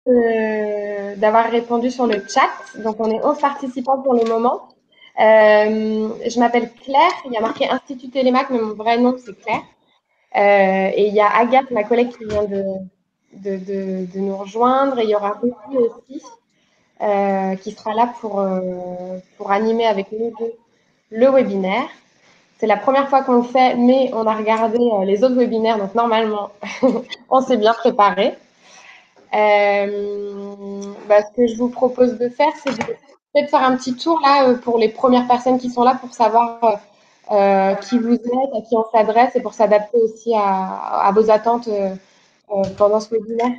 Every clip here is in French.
d'avoir répondu sur le chat. Donc, on est 11 participants pour le moment. Je m'appelle Claire. Il y a marqué Institut Télémac, mais mon vrai nom, c'est Claire. Et il y a Agathe, ma collègue, qui vient de nous rejoindre. Et il y aura Ruby aussi, qui sera là pour animer avec nous deux le webinaire. C'est la première fois qu'on le fait, mais on a regardé les autres webinaires, donc normalement, on s'est bien préparé. Ce que je vous propose de faire, c'est de peut-être faire un petit tour là pour les premières personnes qui sont là pour savoir qui vous êtes, à qui on s'adresse et pour s'adapter aussi à vos attentes pendant ce webinaire.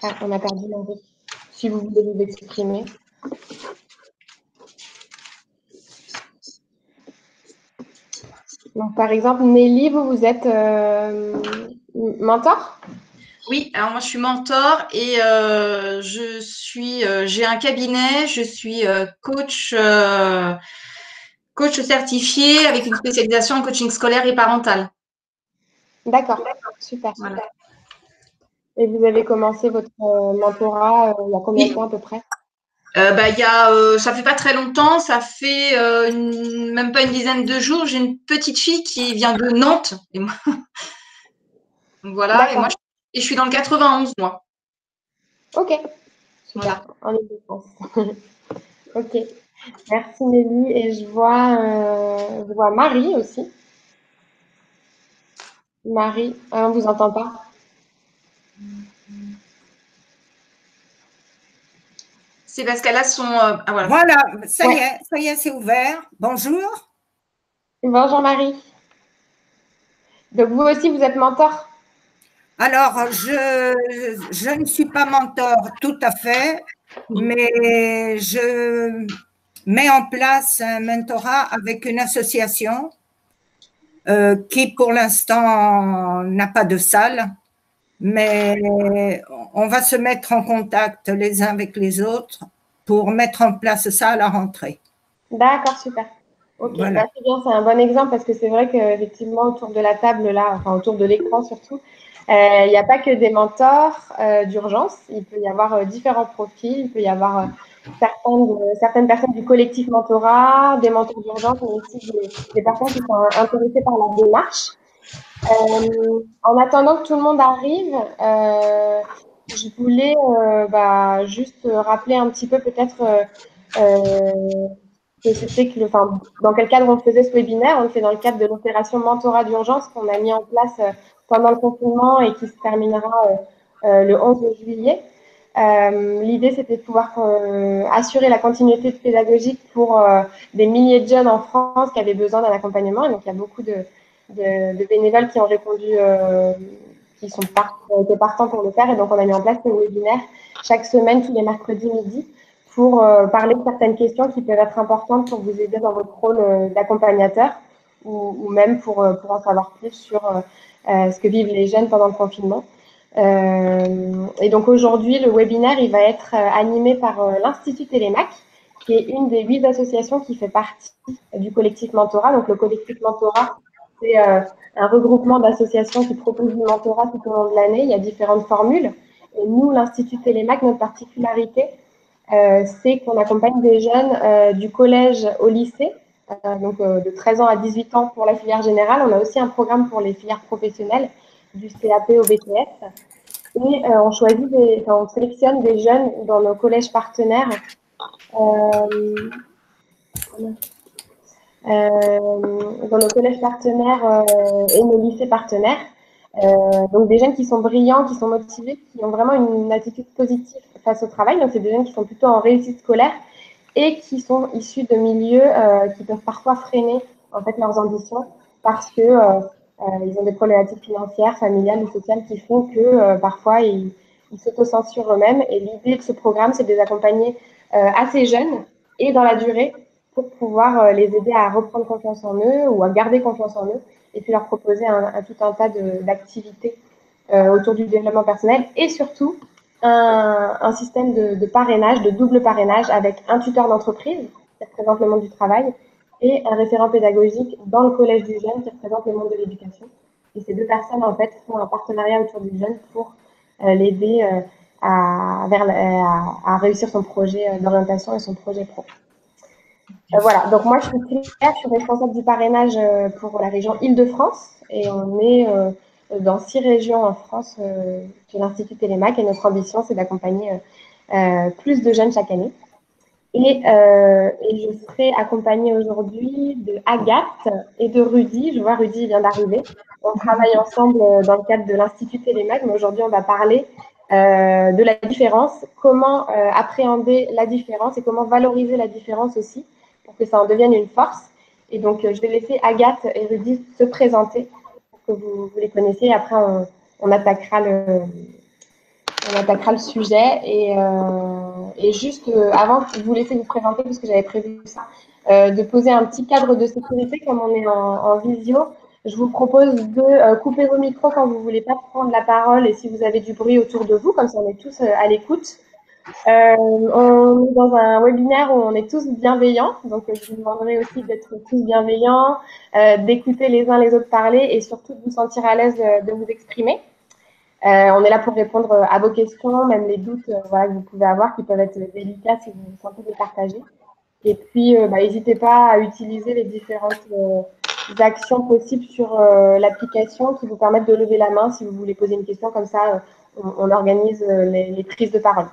Ah, on a perdu l'envie. Si vous voulez vous exprimer. Donc, par exemple, Nelly, vous êtes mentor? Oui, alors moi je suis mentor et j'ai un cabinet, je suis coach certifié avec une spécialisation en coaching scolaire et parental. D'accord, super. Voilà. Et vous avez commencé votre mentorat il y a combien de Oui, temps à peu près? ça fait pas très longtemps, ça fait même pas une dizaine de jours. J'ai une petite fille qui vient de Nantes et moi, voilà, D'accord, et je suis dans le 91 moi. ok, super, Voilà. en Ile-de-France. Ok, merci Nelly. Et je vois Marie aussi. Marie, on vous entend pas. C'est parce qu'elle a son ah voilà. Voilà, ça Ouais. y est, c'est ouvert. Bonjour. Bonjour Marie. Donc vous aussi, vous êtes mentor? Alors, je ne suis pas mentor tout à fait, mais je mets en place un mentorat avec une association qui, pour l'instant, n'a pas de salle, mais on va se mettre en contact les uns avec les autres pour mettre en place ça à la rentrée. D'accord, super. Ok, Voilà. bah c'est bien, c'est un bon exemple parce que c'est vrai qu'effectivement, autour de la table, là, enfin autour de l'écran surtout, il n'y a pas que des mentors d'urgence. Il peut y avoir différents profils. Il peut y avoir certaines personnes du collectif mentorat, des mentors d'urgence, mais aussi des personnes qui sont intéressées par la démarche. En attendant que tout le monde arrive, je voulais juste rappeler un petit peu peut-être que c'était dans quel cadre on faisait ce webinaire. On le fait dans le cadre de l'opération mentorat d'urgence qu'on a mis en place pendant le confinement et qui se terminera le 11 juillet. L'idée, c'était de pouvoir assurer la continuité pédagogique pour des milliers de jeunes en France qui avaient besoin d'un accompagnement. Et donc, il y a beaucoup de bénévoles qui ont répondu, qui ont été partants pour le faire. Et donc, on a mis en place ce webinaire chaque semaine, tous les mercredis midi, pour parler de certaines questions qui peuvent être importantes pour vous aider dans votre rôle d'accompagnateur ou même pour en savoir plus sur ce que vivent les jeunes pendant le confinement. Et donc aujourd'hui, le webinaire, il va être animé par l'Institut Télémac, qui est une des 8 associations qui fait partie du collectif Mentorat. Donc le collectif Mentorat, c'est un regroupement d'associations qui proposent du mentorat tout au long de l'année. Il y a différentes formules. Et nous, l'Institut Télémac, notre particularité, c'est qu'on accompagne des jeunes du collège au lycée, de 13 ans à 18 ans pour la filière générale. On a aussi un programme pour les filières professionnelles, du CAP au BTS. Et on sélectionne des jeunes dans nos collèges partenaires, et nos lycées partenaires. Donc des jeunes qui sont brillants, qui sont motivés, qui ont vraiment une attitude positive face au travail. Donc c'est des jeunes qui sont plutôt en réussite scolaire et qui sont issus de milieux qui peuvent parfois freiner en fait leurs ambitions parce que ils ont des problématiques financières, familiales ou sociales qui font que parfois ils s'autocensurent eux-mêmes. Et l'idée de ce programme, c'est de les accompagner assez jeunes et dans la durée pour pouvoir les aider à reprendre confiance en eux ou à garder confiance en eux et puis leur proposer tout un tas d'activités autour du développement personnel et surtout un système de parrainage, de double parrainage avec un tuteur d'entreprise qui représente le monde du travail et un référent pédagogique dans le collège du jeune qui représente le monde de l'éducation. Et ces deux personnes, en fait, font un partenariat autour du jeune pour l'aider à réussir son projet d'orientation et son projet pro. Voilà, donc moi je suis Claire, je suis responsable du parrainage pour la région Île-de-France et on est dans 6 régions en France chez l'Institut Télémac et notre ambition c'est d'accompagner plus de jeunes chaque année. Et je serai accompagnée aujourd'hui de Agathe et de Rudy. Je vois Rudy vient d'arriver. On travaille ensemble dans le cadre de l'Institut Télémac, mais aujourd'hui on va parler de la différence, comment appréhender la différence et comment valoriser la différence aussi pour que ça en devienne une force. Et donc je vais laisser Agathe et Rudy se présenter pour que vous les connaissiez. Et après on attaquera le sujet et juste avant de vous laisser vous présenter, parce que j'avais prévu ça, de poser un petit cadre de sécurité comme on est en visio. Je vous propose de couper vos micros quand vous ne voulez pas prendre la parole et si vous avez du bruit autour de vous, comme ça on est tous à l'écoute. On est dans un webinaire où on est tous bienveillants, donc je vous demanderai aussi d'être tous bienveillants, d'écouter les uns les autres parler et surtout de vous sentir à l'aise de vous exprimer. On est là pour répondre à vos questions, même les doutes voilà, que vous pouvez avoir, qui peuvent être délicats si vous sentez les partager. Et puis, n'hésitez pas à utiliser les différentes actions possibles sur l'application qui vous permettent de lever la main si vous voulez poser une question. Comme ça, on organise les prises de parole.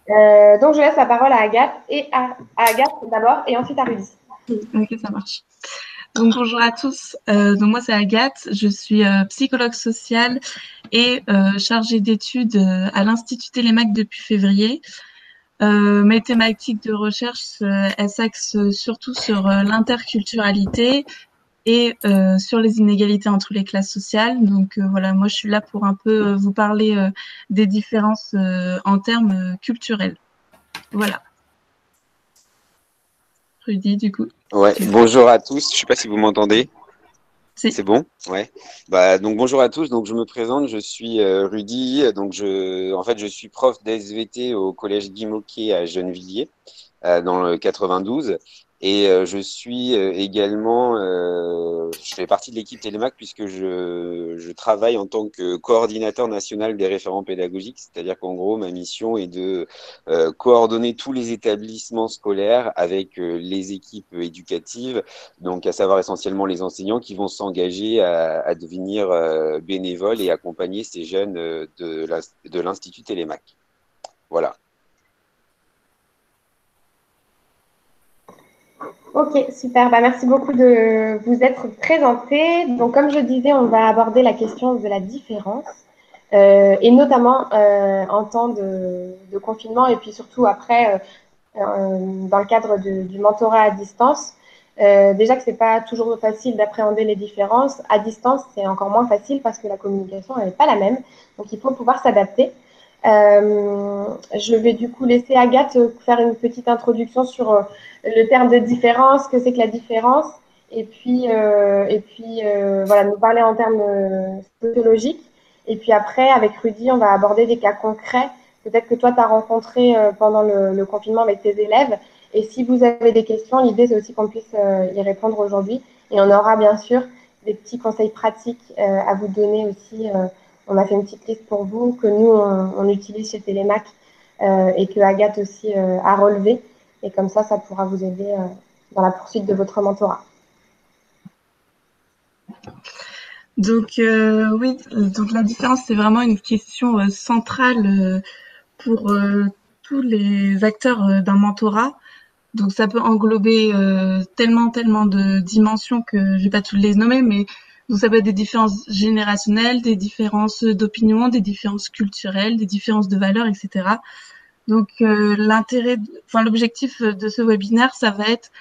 Donc, je laisse la parole à Agathe, à Agathe d'abord, et ensuite à Rudy. Ok, ça marche. Donc bonjour à tous, donc moi c'est Agathe, je suis psychologue sociale et chargée d'études à l'Institut Télémac depuis février. Mes thématiques de recherche, elles s'axent surtout sur l'interculturalité et sur les inégalités entre les classes sociales. Donc voilà, moi je suis là pour un peu vous parler des différences en termes culturels. Voilà. Rudy, du coup. Ouais, bonjour à tous. Je ne sais pas si vous m'entendez. Si. C'est bon? Ouais. Donc bonjour à tous. Donc je me présente, je suis Rudy. Donc je suis prof d'SVT au collège Guy Môquet à Gennevilliers, dans le 92. Et je suis également, je fais partie de l'équipe Télémac puisque je travaille en tant que coordinateur national des référents pédagogiques. C'est-à-dire qu'en gros, ma mission est de coordonner tous les établissements scolaires avec les équipes éducatives, donc à savoir essentiellement les enseignants qui vont s'engager à devenir bénévoles et accompagner ces jeunes de l'Institut Télémac. Voilà. Ok, super. Merci beaucoup de vous être présenté. Donc, comme je disais, on va aborder la question de la différence, et notamment en temps de confinement et puis surtout après, dans le cadre du mentorat à distance. Déjà que c'est pas toujours facile d'appréhender les différences. À distance, c'est encore moins facile parce que la communication n'est pas la même. Donc, il faut pouvoir s'adapter. Je vais du coup laisser Agathe faire une petite introduction sur le terme de différence, que c'est que la différence, et puis voilà, nous parler en termes sociologiques. Et puis après, avec Rudy, on va aborder des cas concrets, peut-être que toi, tu as rencontré pendant le confinement avec tes élèves. Et si vous avez des questions, l'idée, c'est aussi qu'on puisse y répondre aujourd'hui. Et on aura bien sûr des petits conseils pratiques à vous donner aussi. On a fait une petite liste pour vous que nous, on utilise chez Télémac et que Agathe aussi a relevé. Et comme ça pourra vous aider dans la poursuite de votre mentorat. Donc oui, donc la différence, c'est vraiment une question centrale pour tous les acteurs d'un mentorat. Donc ça peut englober tellement de dimensions que je vais pas toutes les nommer, mais donc ça peut être des différences générationnelles, des différences d'opinion, des différences culturelles, des différences de valeurs, etc. Donc l'objectif de ce webinaire, ça va être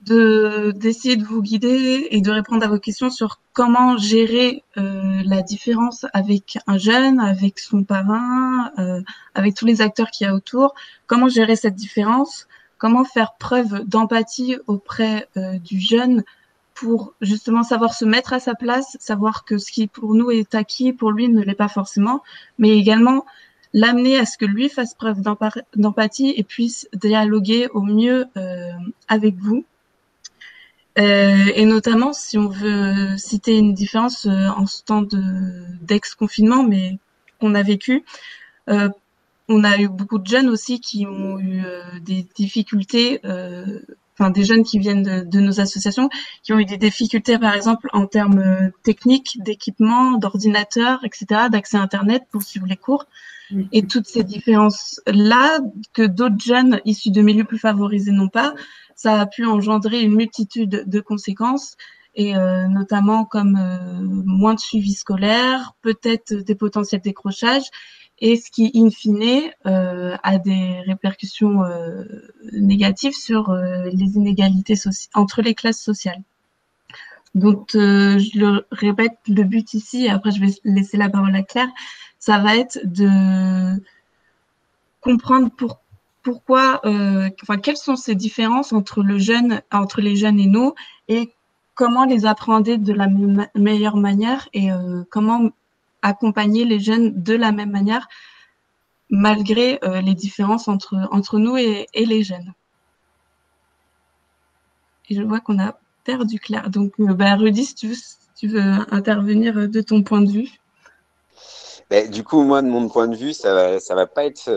d'essayer de vous guider et de répondre à vos questions sur comment gérer la différence avec un jeune, avec son parrain, avec tous les acteurs qu'il y a autour, comment gérer cette différence, comment faire preuve d'empathie auprès du jeune pour justement savoir se mettre à sa place, savoir que ce qui pour nous est acquis, pour lui ne l'est pas forcément, mais également l'amener à ce que lui fasse preuve d'empathie et puisse dialoguer au mieux avec vous. Et notamment, si on veut citer une différence en ce temps d'ex-confinement, mais qu'on a vécu, on a eu beaucoup de jeunes aussi qui ont eu des difficultés, enfin des jeunes qui viennent de nos associations, qui ont eu des difficultés par exemple en termes techniques, d'équipement, d'ordinateur, etc., d'accès à Internet pour suivre les cours. Et toutes ces différences-là que d'autres jeunes issus de milieux plus favorisés n'ont pas, ça a pu engendrer une multitude de conséquences, et notamment comme moins de suivi scolaire, peut-être des potentiels décrochages, et ce qui, in fine, a des répercussions négatives sur les inégalités entre les classes sociales. Donc, je le répète, le but ici, et après je vais laisser la parole à Claire, ça va être de comprendre pourquoi, enfin, quelles sont ces différences entre les jeunes et nous, et comment les appréhender de la meilleure manière, et comment accompagner les jeunes de la même manière, malgré les différences entre nous et les jeunes. Et je vois qu'on a perdu Claire. Donc, Rudy, si tu veux intervenir de ton point de vue. Du coup, moi, de mon point de vue, ça va pas être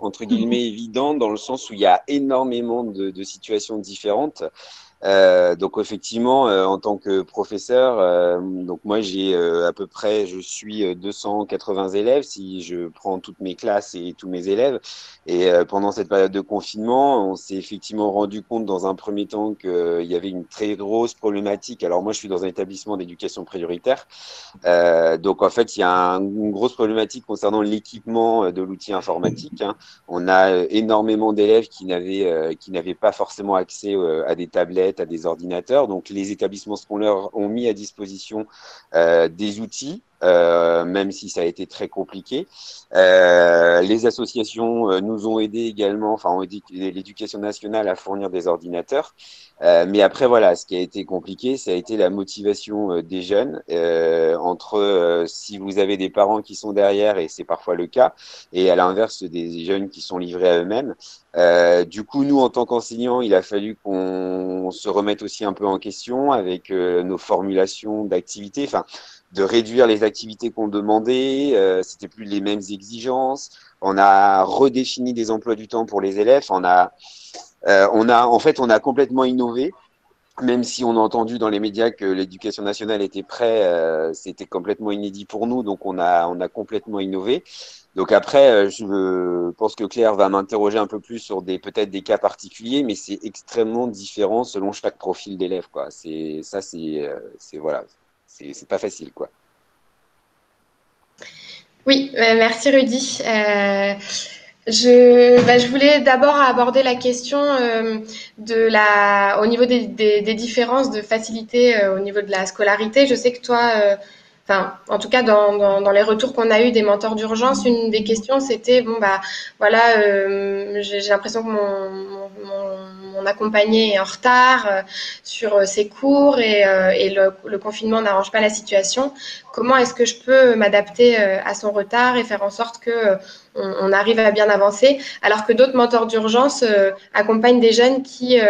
entre guillemets évident dans le sens où il y a énormément de situations différentes. Donc effectivement, en tant que professeur, donc moi j'ai à peu près, je suis 280 élèves si je prends toutes mes classes et tous mes élèves. Et pendant cette période de confinement, on s'est effectivement rendu compte dans un premier temps qu'il y avait une très grosse problématique. Alors moi, je suis dans un établissement d'éducation prioritaire, donc en fait, il y a une grosse problématique concernant l'équipement de l'outil informatique. Hein. On a énormément d'élèves qui n'avaient pas forcément accès à des tablettes, à des ordinateurs. Donc les établissements scolaires ont mis à disposition des outils. Même si ça a été très compliqué. Les associations nous ont aidés également, enfin ont aidé l'éducation nationale à fournir des ordinateurs. Mais après, voilà, ce qui a été compliqué, ça a été la motivation des jeunes entre si vous avez des parents qui sont derrière, et c'est parfois le cas, et à l'inverse des jeunes qui sont livrés à eux-mêmes. Du coup, nous, en tant qu'enseignants, il a fallu qu'on se remette aussi un peu en question avec nos formulations d'activités, enfin, de réduire les activités qu'on demandait, c'était plus les mêmes exigences. On a redéfini des emplois du temps pour les élèves. En fait, on a complètement innové. Même si on a entendu dans les médias que l'éducation nationale était prête, c'était complètement inédit pour nous, donc on a complètement innové. Donc après, je pense que Claire va m'interroger un peu plus sur peut-être des cas particuliers, mais c'est extrêmement différent selon chaque profil d'élève, quoi. Voilà, c'est pas facile, quoi. Oui, merci Rudy. Je voulais d'abord aborder la question au niveau des différences de facilité au niveau de la scolarité. Je sais que toi, enfin, en tout cas dans les retours qu'on a eu des mentors d'urgence, une des questions c'était bon bah voilà, j'ai l'impression que mon accompagné est en retard sur ses cours et le confinement n'arrange pas la situation. Comment est-ce que je peux m'adapter à son retard et faire en sorte que on arrive à bien avancer, alors que d'autres mentors d'urgence accompagnent des jeunes qui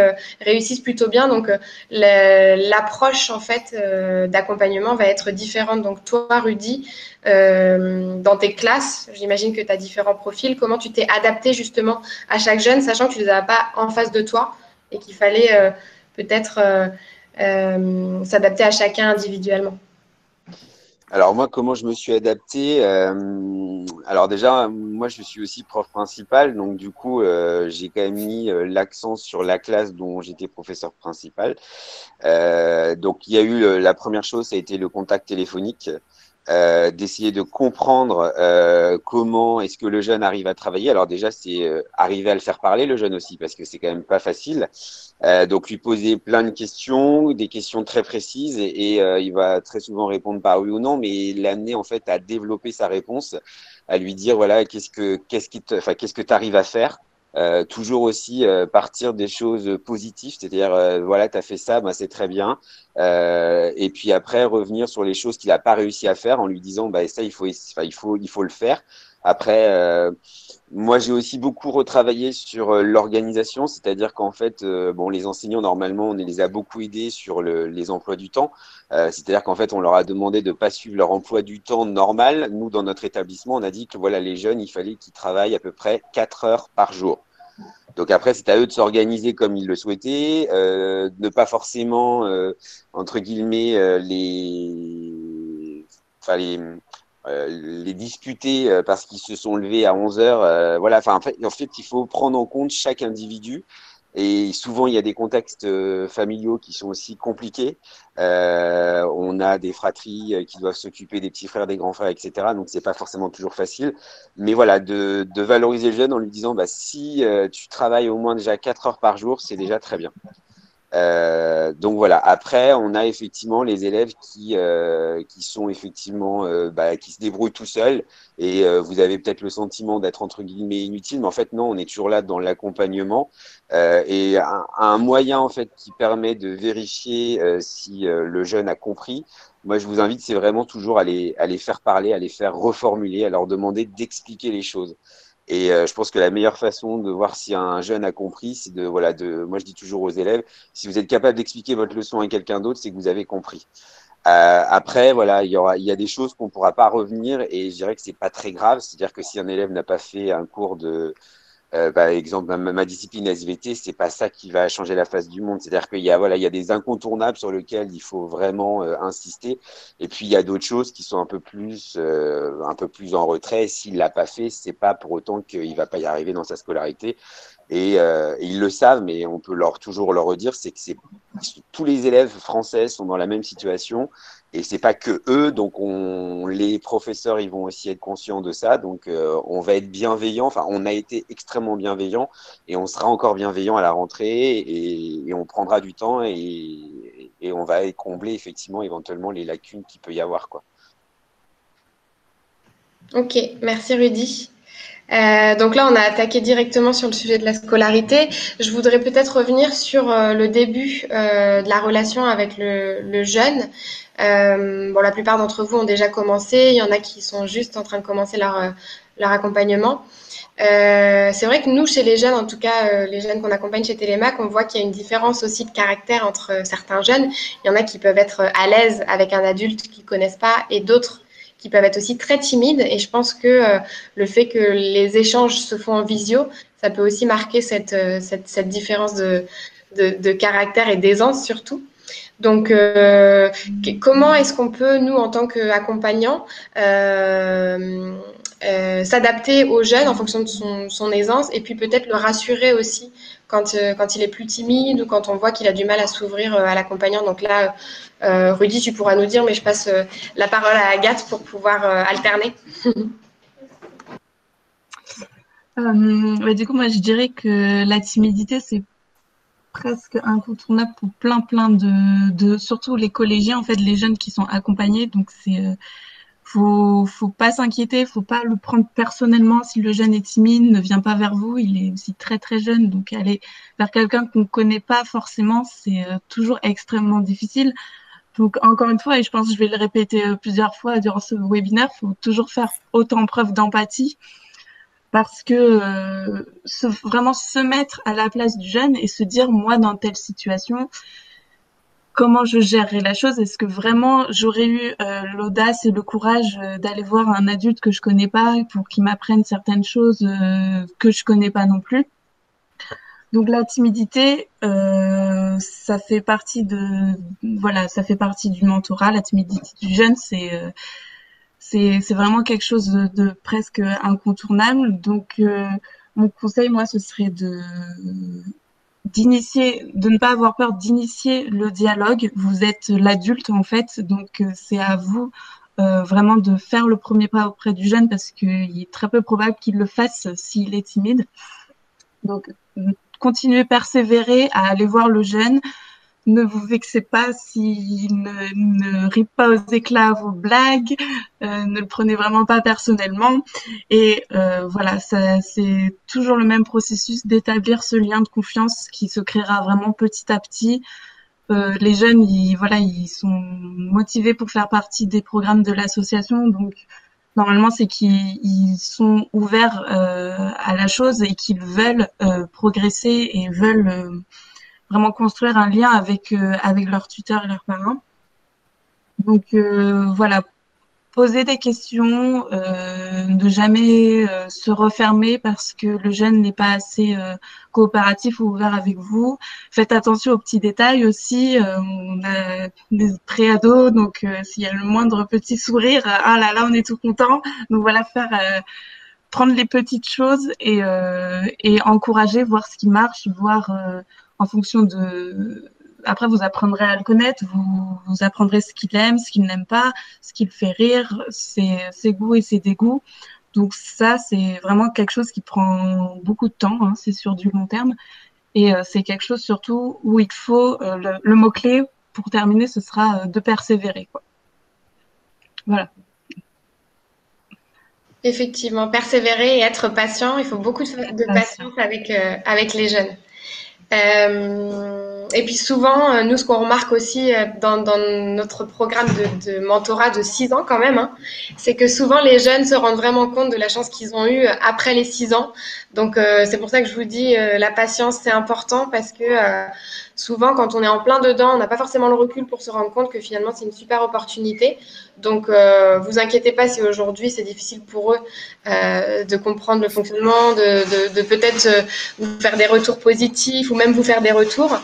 réussissent plutôt bien. Donc, l'approche en fait d'accompagnement va être différente. Donc, toi, Rudy, dans tes classes, j'imagine que tu as différents profils. Comment tu t'es adapté justement à chaque jeune, sachant que tu ne les as pas en face de toi et qu'il fallait peut-être s'adapter à chacun individuellement? Alors moi, comment je me suis adapté alors déjà, moi, je suis aussi prof principal, donc du coup, j'ai quand même mis l'accent sur la classe dont j'étais professeur principal. Donc il y a eu la première chose, ça a été le contact téléphonique. D'essayer de comprendre comment est-ce que le jeune arrive à travailler. Alors déjà, c'est arriver à le faire parler, le jeune aussi, parce que c'est quand même pas facile. Donc lui poser plein de questions, des questions très précises, et il va très souvent répondre par oui ou non, mais l'amener en fait à développer sa réponse, à lui dire voilà qu'est-ce que tu arrives à faire. Toujours aussi partir des choses positives, c'est-à-dire voilà, tu as fait ça, bah, c'est très bien. Et puis après revenir sur les choses qu'il n'a pas réussi à faire en lui disant bah ça il faut le faire. Après, moi, j'ai aussi beaucoup retravaillé sur l'organisation, c'est-à-dire qu'en fait, bon, les enseignants, normalement, on les a beaucoup aidés sur les emplois du temps. C'est-à-dire qu'en fait, on leur a demandé de pas suivre leur emploi du temps normal. Nous, dans notre établissement, on a dit que voilà, les jeunes, il fallait qu'ils travaillent à peu près 4 heures par jour. Donc après, c'est à eux de s'organiser comme ils le souhaitaient, ne pas forcément, entre guillemets, enfin, les disputer parce qu'ils se sont levés à 11 heures. Voilà, enfin, en fait, il faut prendre en compte chaque individu. Et souvent, il y a des contextes familiaux qui sont aussi compliqués. On a des fratries qui doivent s'occuper des petits frères, des grands frères, etc. Donc, c'est pas forcément toujours facile. Mais voilà, de valoriser le jeune en lui disant, bah, si tu travailles au moins déjà 4 heures par jour, c'est déjà très bien. Donc voilà. Après, on a effectivement les élèves qui sont effectivement qui se débrouillent tout seuls et vous avez peut-être le sentiment d'être entre guillemets inutile, mais en fait non, on est toujours là dans l'accompagnement et un moyen en fait qui permet de vérifier si le jeune a compris. Moi, je vous invite, c'est vraiment toujours à les faire parler, à les faire reformuler, à leur demander d'expliquer les choses. Et je pense que la meilleure façon de voir si un jeune a compris, c'est moi je dis toujours aux élèves, si vous êtes capable d'expliquer votre leçon à quelqu'un d'autre, c'est que vous avez compris. Après, voilà, il y a des choses qu'on ne pourra pas revenir et je dirais que c'est pas très grave. C'est-à-dire que si un élève n'a pas fait un cours par exemple, ma discipline SVT, c'est pas ça qui va changer la face du monde. C'est-à-dire qu'il y a, voilà, il y a des incontournables sur lesquels il faut vraiment insister. Et puis, il y a d'autres choses qui sont un peu plus en retrait. S'il l'a pas fait, c'est pas pour autant qu'il va pas y arriver dans sa scolarité. Et ils le savent, mais on peut toujours leur redire, c'est que tous les élèves français sont dans la même situation et c'est pas que eux. Donc les professeurs, ils vont aussi être conscients de ça. Donc on va être bienveillant. Enfin, on a été extrêmement bienveillant et on sera encore bienveillant à la rentrée et on prendra du temps et on va combler effectivement éventuellement les lacunes qu'il peut y avoir, quoi. Ok, merci Rudy. Donc là, on a attaqué directement sur le sujet de la scolarité. Je voudrais peut-être revenir sur le début de la relation avec le jeune. Bon, la plupart d'entre vous ont déjà commencé. Il y en a qui sont juste en train de commencer leur accompagnement. C'est vrai que nous, chez les jeunes, en tout cas les jeunes qu'on accompagne chez Télémac, on voit qu'il y a une différence aussi de caractère entre certains jeunes. Il y en a qui peuvent être à l'aise avec un adulte qu'ils connaissent pas et d'autres qui peuvent être aussi très timides. Et je pense que le fait que les échanges se font en visio, ça peut aussi marquer cette différence de caractère et d'aisance surtout. Donc, comment est-ce qu'on peut, nous, en tant qu'accompagnants, s'adapter aux jeunes en fonction de son aisance et puis peut-être le rassurer aussi quand il est plus timide ou quand on voit qu'il a du mal à s'ouvrir à l'accompagnant. Donc là, Rudy, tu pourras nous dire, mais je passe la parole à Agathe pour pouvoir alterner. Du coup, moi, je dirais que la timidité, c'est presque incontournable pour plein de surtout les collégiens, en fait, les jeunes qui sont accompagnés. Donc, faut pas s'inquiéter, faut pas le prendre personnellement si le jeune est timide, ne vient pas vers vous, il est aussi très très jeune, donc aller vers quelqu'un qu'on connaît pas forcément, c'est toujours extrêmement difficile. Donc encore une fois, et je pense que je vais le répéter plusieurs fois durant ce webinaire, faut toujours faire autant preuve d'empathie parce que vraiment se mettre à la place du jeune et se dire moi dans telle situation, comment je gérerais la chose? Est-ce que vraiment j'aurais eu l'audace et le courage d'aller voir un adulte que je connais pas pour qu'il m'apprenne certaines choses que je connais pas non plus? Donc la timidité, ça fait partie ça fait partie du mentorat. La timidité du jeune, c'est vraiment quelque chose de presque incontournable. Donc mon conseil, moi, ce serait de ne pas avoir peur d'initier le dialogue. Vous êtes l'adulte en fait, donc c'est à vous vraiment de faire le premier pas auprès du jeune parce qu'il est très peu probable qu'il le fasse s'il est timide. Donc continuez, persévérer à aller voir le jeune. Ne vous vexez pas s'il ne rit pas aux éclats vos blagues, ne le prenez vraiment pas personnellement. Et voilà, c'est toujours le même processus d'établir ce lien de confiance qui se créera vraiment petit à petit. Les jeunes, ils sont motivés pour faire partie des programmes de l'association, donc normalement, c'est qu'ils sont ouverts à la chose et qu'ils veulent progresser et veulent vraiment construire un lien avec leurs tuteurs et leurs parents. Donc voilà, poser des questions, ne jamais se refermer parce que le jeune n'est pas assez coopératif ou ouvert avec vous. Faites attention aux petits détails aussi. On a des préados, donc s'il y a le moindre petit sourire, ah là là, on est tout content. Donc voilà, prendre les petites choses et encourager, voir ce qui marche, voir en fonction de. Après, vous apprendrez à le connaître, vous apprendrez ce qu'il aime, ce qu'il n'aime pas, ce qui le fait rire, ses goûts et ses dégoûts. Donc ça, c'est vraiment quelque chose qui prend beaucoup de temps, hein, c'est sur du long terme. Et c'est quelque chose surtout où il faut, le mot-clé pour terminer, ce sera de persévérer, quoi. Voilà. Effectivement, persévérer et être patient. Il faut beaucoup de patience avec les jeunes. Et puis souvent, nous, ce qu'on remarque aussi dans notre programme de mentorat de 6 ans quand même, hein, c'est que souvent les jeunes se rendent vraiment compte de la chance qu'ils ont eue après les 6 ans. Donc c'est pour ça que je vous dis, la patience, c'est important parce que souvent, quand on est en plein dedans, on n'a pas forcément le recul pour se rendre compte que finalement, c'est une super opportunité. Donc, vous inquiétez pas si aujourd'hui, c'est difficile pour eux de comprendre le fonctionnement, de peut-être vous faire des retours positifs ou même vous faire des retours.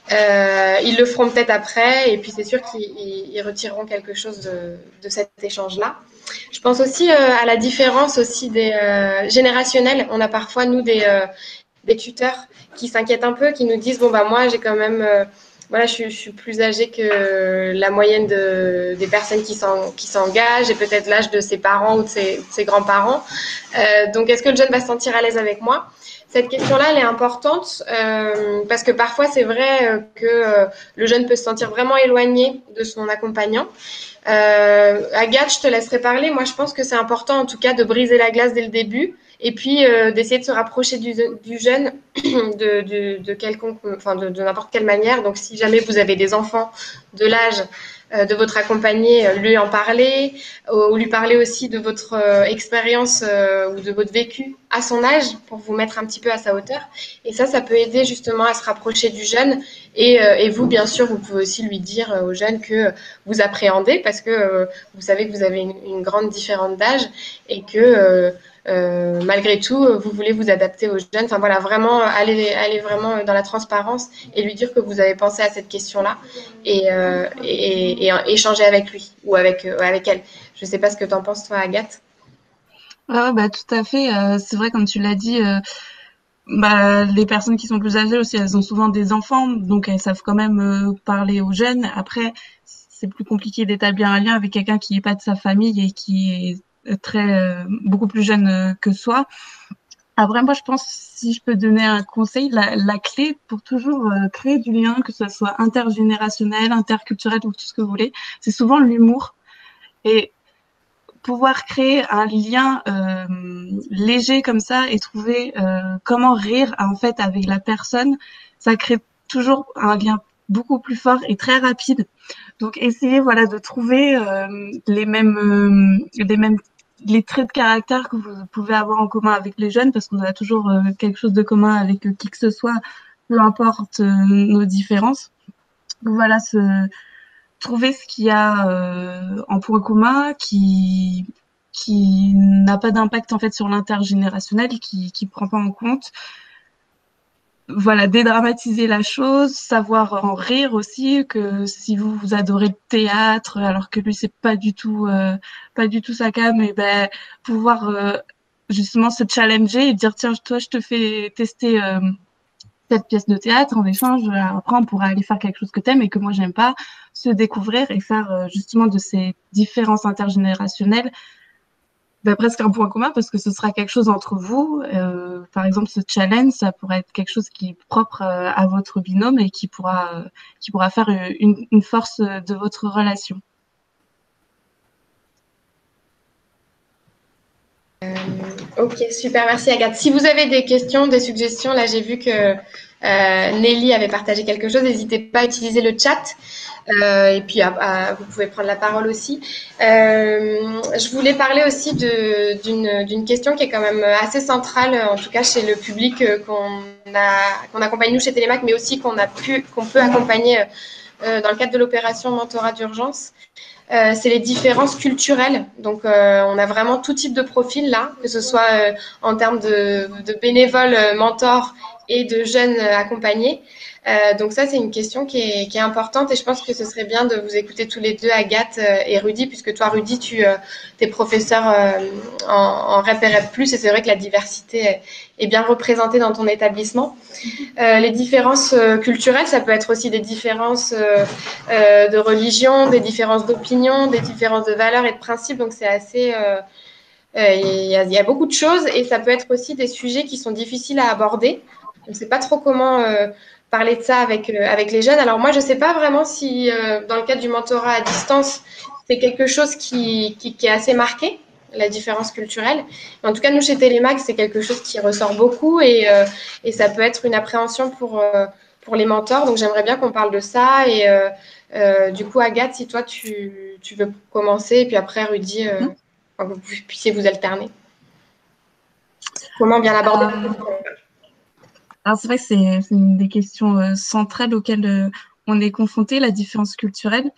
Ils le feront peut-être après et puis c'est sûr qu'ils retireront quelque chose de cet échange-là. Je pense aussi à la différence aussi des générationnels. On a parfois, nous, des tuteurs qui s'inquiètent un peu, qui nous disent, bon, bah moi, j'ai quand même... voilà, je suis plus âgée que la moyenne des personnes qui s'engagent et peut-être l'âge de ses parents ou de ses grands-parents. Donc, est-ce que le jeune va se sentir à l'aise avec moi? Cette question-là, elle est importante parce que parfois, c'est vrai que le jeune peut se sentir vraiment éloigné de son accompagnant. Agathe, je te laisserai parler. Moi, je pense que c'est important, en tout cas, de briser la glace dès le début et puis d'essayer de se rapprocher du jeune de quelconque, enfin de n'importe quelle manière. Donc, si jamais vous avez des enfants de l'âge de votre accompagné, lui en parler, ou lui parler aussi de votre expérience ou de votre vécu à son âge pour vous mettre un petit peu à sa hauteur. Et ça peut aider justement à se rapprocher du jeune. Et vous, bien sûr, vous pouvez aussi lui dire au jeune que vous appréhendez parce que vous savez que vous avez une grande différence d'âge et que malgré tout, vous voulez vous adapter aux jeunes. Enfin voilà, vraiment aller vraiment dans la transparence et lui dire que vous avez pensé à cette question-là et échanger avec lui ou avec elle. Je ne sais pas ce que tu en penses, toi, Agathe. Ouais, bah, tout à fait. C'est vrai, comme tu l'as dit, bah, les personnes qui sont plus âgées aussi, elles ont souvent des enfants, donc elles savent quand même parler aux jeunes. Après, c'est plus compliqué d'établir un lien avec quelqu'un qui n'est pas de sa famille et qui est beaucoup plus jeune que soi. Après, moi, je pense, si je peux donner un conseil, la clé pour toujours créer du lien, que ce soit intergénérationnel, interculturel ou tout ce que vous voulez, c'est souvent l'humour. Et pouvoir créer un lien léger comme ça et trouver comment rire en fait avec la personne, ça crée toujours un lien beaucoup plus fort et très rapide. Donc essayez voilà de trouver les traits de caractère que vous pouvez avoir en commun avec les jeunes parce qu'on a toujours quelque chose de commun avec qui que ce soit, peu importe nos différences. Donc voilà, trouver ce qu'il y a en point commun qui n'a pas d'impact en fait sur l'intergénérationnel, qui prend pas en compte. Voilà, dédramatiser la chose, savoir en rire aussi, que si vous adorez le théâtre, alors que lui c'est pas du tout sa came, et ben pouvoir justement se challenger et dire tiens toi je te fais tester cette pièce de théâtre en échange, après on pourra aller faire quelque chose que t'aimes et que moi j'aime pas, se découvrir et faire justement de ces différences intergénérationnelles presque un point commun parce que ce sera quelque chose entre vous. Par exemple, ce challenge, ça pourrait être quelque chose qui est propre à votre binôme et qui pourra faire une force de votre relation. Ok, super, merci Agathe. Si vous avez des questions, des suggestions, là j'ai vu que Nelly avait partagé quelque chose. N'hésitez pas à utiliser le chat. Et puis, vous pouvez prendre la parole aussi. Je voulais parler aussi d'une question qui est quand même assez centrale, en tout cas chez le public qu'on accompagne nous chez Télémac, mais aussi qu'on peut accompagner dans le cadre de l'opération mentorat d'urgence. C'est les différences culturelles. Donc, on a vraiment tout type de profil là, que ce soit en termes de bénévoles mentors et de jeunes accompagnés. Donc ça, c'est une question qui est importante et je pense que ce serait bien de vous écouter tous les deux, Agathe et Rudy, puisque toi, Rudy, tu es professeur en REP et REP+, et c'est vrai que la diversité est bien représentée dans ton établissement. Les différences culturelles, ça peut être aussi des différences de religion, des différences d'opinion, des différences de valeurs et de principes, donc c'est assez... il y a beaucoup de choses et ça peut être aussi des sujets qui sont difficiles à aborder. On ne sait pas trop comment parler de ça avec les jeunes. Alors moi, je ne sais pas vraiment si dans le cadre du mentorat à distance, c'est quelque chose qui est assez marqué, la différence culturelle. Mais en tout cas, nous, chez Télémac, c'est quelque chose qui ressort beaucoup et ça peut être une appréhension pour les mentors. Donc j'aimerais bien qu'on parle de ça. Et du coup, Agathe, si toi, tu veux commencer, et puis après, Rudy... que vous puissiez vous alterner. Comment bien l'aborder Alors c'est vrai que c'est une des questions centrales auxquelles on est confronté, la différence culturelle.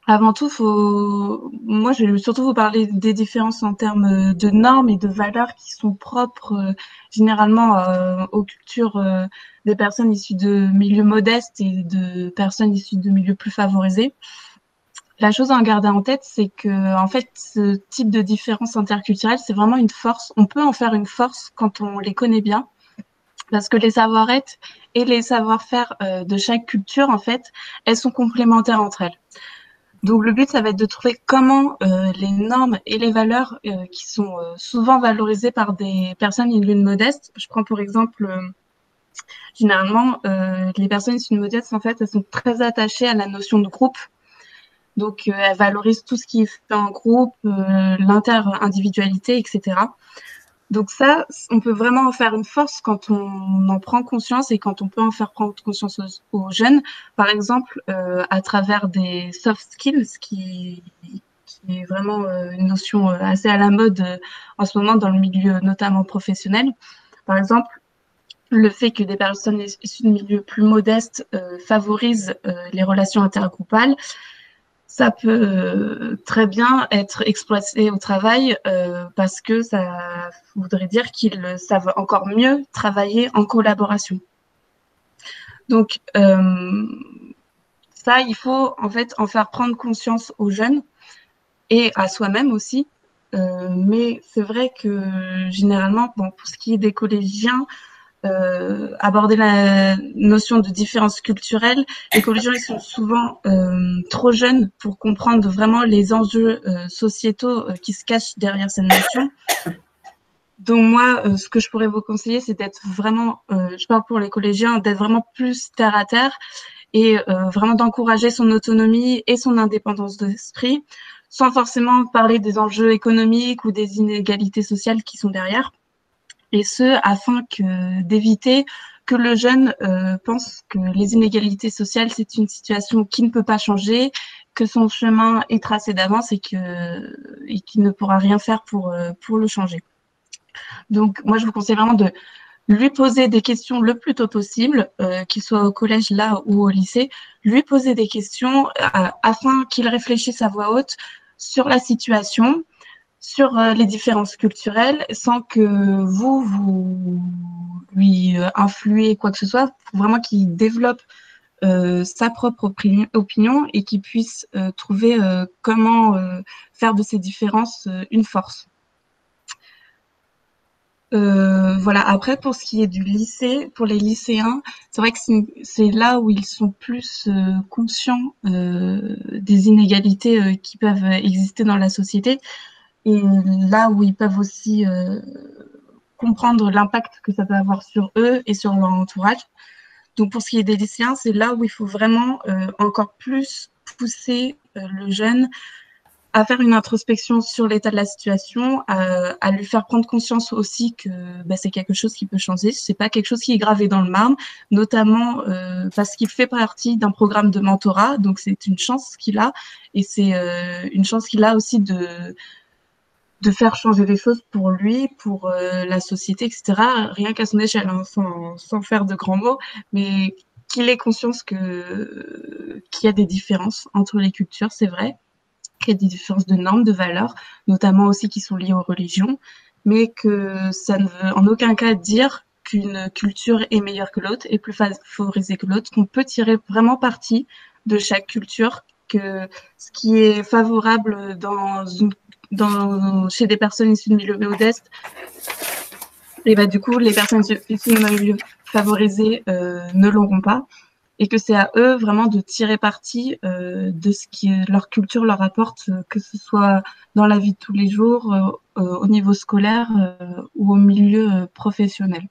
Avant tout, moi je vais surtout vous parler des différences en termes de normes et de valeurs qui sont propres généralement aux cultures des personnes issues de milieux modestes et de personnes issues de milieux plus favorisés. La chose à garder en tête, c'est que, en fait, ce type de différence interculturelle, c'est vraiment une force. On peut en faire une force quand on les connaît bien, parce que les savoir-être et les savoir-faire de chaque culture, en fait, elles sont complémentaires entre elles. Donc, le but, ça va être de trouver comment les normes et les valeurs qui sont souvent valorisées par des personnes issues de modestes. Je prends pour exemple, généralement, les personnes issues de modestes, en fait, elles sont très attachées à la notion de groupe. Donc, elle valorise tout ce qui est fait en groupe, l'inter-individualité, etc. Donc ça, on peut vraiment en faire une force quand on en prend conscience et quand on peut en faire prendre conscience aux jeunes. Par exemple, à travers des soft skills, qui est vraiment une notion assez à la mode en ce moment dans le milieu notamment professionnel. Par exemple, le fait que des personnes issues de milieux plus modestes favorisent les relations intergroupales, ça peut très bien être exploité au travail parce que ça voudrait dire qu'ils savent encore mieux travailler en collaboration. Donc, ça, il faut en fait en faire prendre conscience aux jeunes et à soi-même aussi. Mais c'est vrai que généralement, bon, pour ce qui est des collégiens, aborder la notion de différence culturelle. Les collégiens, ils sont souvent trop jeunes pour comprendre vraiment les enjeux sociétaux qui se cachent derrière cette notion. Donc moi, ce que je pourrais vous conseiller, c'est d'être vraiment, je parle pour les collégiens, d'être vraiment plus terre à terre et vraiment d'encourager son autonomie et son indépendance d'esprit, sans forcément parler des enjeux économiques ou des inégalités sociales qui sont derrière. Et ce, afin d'éviter que le jeune pense que les inégalités sociales, c'est une situation qui ne peut pas changer, que son chemin est tracé d'avance et qu'il ne pourra rien faire pour le changer. Donc, moi, je vous conseille vraiment de lui poser des questions le plus tôt possible, qu'il soit au collège là ou au lycée, lui poser des questions afin qu'il réfléchisse à voix haute sur la situation, sur les différences culturelles sans que vous lui influez quoi que ce soit, pour vraiment qu'il développe sa propre opinion et qu'il puisse trouver comment faire de ces différences une force. Voilà. Après, pour ce qui est du lycée, pour les lycéens, c'est vrai que c'est là où ils sont plus conscients des inégalités qui peuvent exister dans la société. Et là où ils peuvent aussi comprendre l'impact que ça peut avoir sur eux et sur leur entourage. Donc pour ce qui est des lycéens, c'est là où il faut vraiment encore plus pousser le jeune à faire une introspection sur l'état de la situation, à lui faire prendre conscience aussi que c'est quelque chose qui peut changer. C'est pas quelque chose qui est gravé dans le marbre, notamment parce qu'il fait partie d'un programme de mentorat. Donc c'est une chance qu'il a, et c'est une chance qu'il a aussi de faire changer les choses pour lui, pour la société, etc. Rien qu'à son échelle, hein, sans faire de grands mots, mais qu'il ait conscience qu'il y a des différences entre les cultures, c'est vrai, qu'il y a des différences de normes, de valeurs, notamment aussi qui sont liées aux religions, mais que ça ne veut en aucun cas dire qu'une culture est meilleure que l'autre et plus favorisée que l'autre, qu'on peut tirer vraiment parti de chaque culture, que ce qui est favorable chez des personnes issues de milieux modestes, et du coup, les personnes issues de milieux favorisés ne l'auront pas, et que c'est à eux vraiment de tirer parti de ce qui leur culture leur apporte, que ce soit dans la vie de tous les jours, au niveau scolaire ou au milieu professionnel.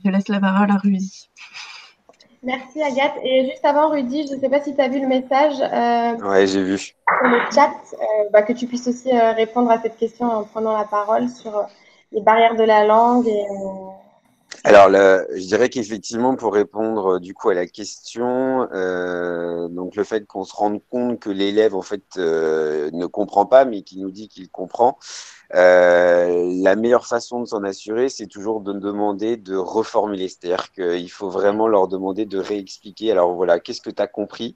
Je laisse la parole à Rudy. Merci Agathe. Et juste avant, Rudy, je ne sais pas si tu as vu le message Ouais, j'ai vu. sur le chat, que tu puisses aussi répondre à cette question en prenant la parole sur les barrières de la langue. Alors, je dirais qu'effectivement, pour répondre du coup à la question, donc le fait qu'on se rende compte que l'élève en fait ne comprend pas, mais qui nous dit qu'il comprend, la meilleure façon de s'en assurer, c'est toujours de demander de reformuler. C'est-à-dire qu'il faut vraiment leur demander de réexpliquer. Alors voilà, qu'est-ce que tu as compris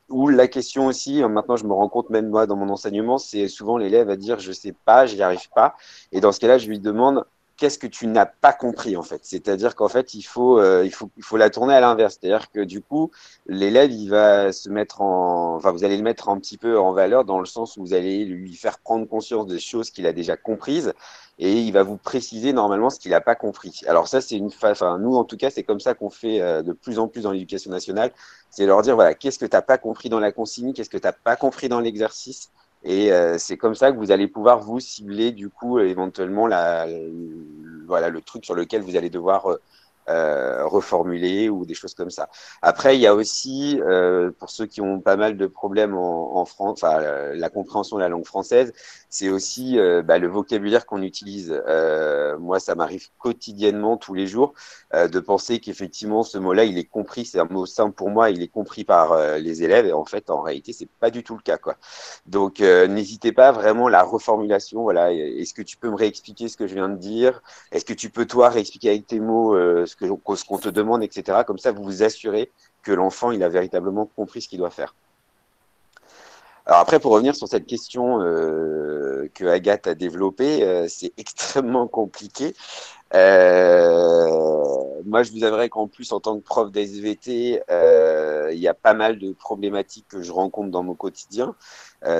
ou la question aussi, maintenant je me rends compte même moi dans mon enseignement, c'est souvent l'élève à dire je sais pas, j'y arrive pas. Et dans ce cas-là, je lui demande qu'est-ce que tu n'as pas compris en fait. C'est-à-dire qu'en fait, il faut la tourner à l'inverse. C'est-à-dire que du coup, l'élève, il va se mettre vous allez le mettre un petit peu en valeur dans le sens où vous allez lui faire prendre conscience des choses qu'il a déjà comprises et il va vous préciser normalement ce qu'il n'a pas compris. Alors ça, c'est nous en tout cas, c'est comme ça qu'on fait de plus en plus dans l'éducation nationale. C'est leur dire voilà, qu'est-ce que tu n'as pas compris dans la consigne, qu'est-ce que tu n'as pas compris dans l'exercice. Et c'est comme ça que vous allez pouvoir vous cibler du coup éventuellement le truc sur lequel vous allez devoir reformuler ou des choses comme ça. Après, il y a aussi, pour ceux qui ont pas mal de problèmes en France, la compréhension de la langue française, c'est aussi le vocabulaire qu'on utilise. Moi, ça m'arrive quotidiennement, tous les jours, de penser qu'effectivement, ce mot-là, il est compris, c'est un mot simple pour moi, il est compris par les élèves, et en fait, en réalité, c'est pas du tout le cas, quoi. Donc, n'hésitez pas vraiment la reformulation. Voilà, est-ce que tu peux me réexpliquer ce que je viens de dire? Est-ce que tu peux toi réexpliquer avec tes mots ce qu'on te demande, etc. Comme ça, vous vous assurez que l'enfant il a véritablement compris ce qu'il doit faire. Alors après, pour revenir sur cette question que Agathe a développée, c'est extrêmement compliqué. Moi, je vous avouerai qu'en plus, en tant que prof d'SVT, il y a pas mal de problématiques que je rencontre dans mon quotidien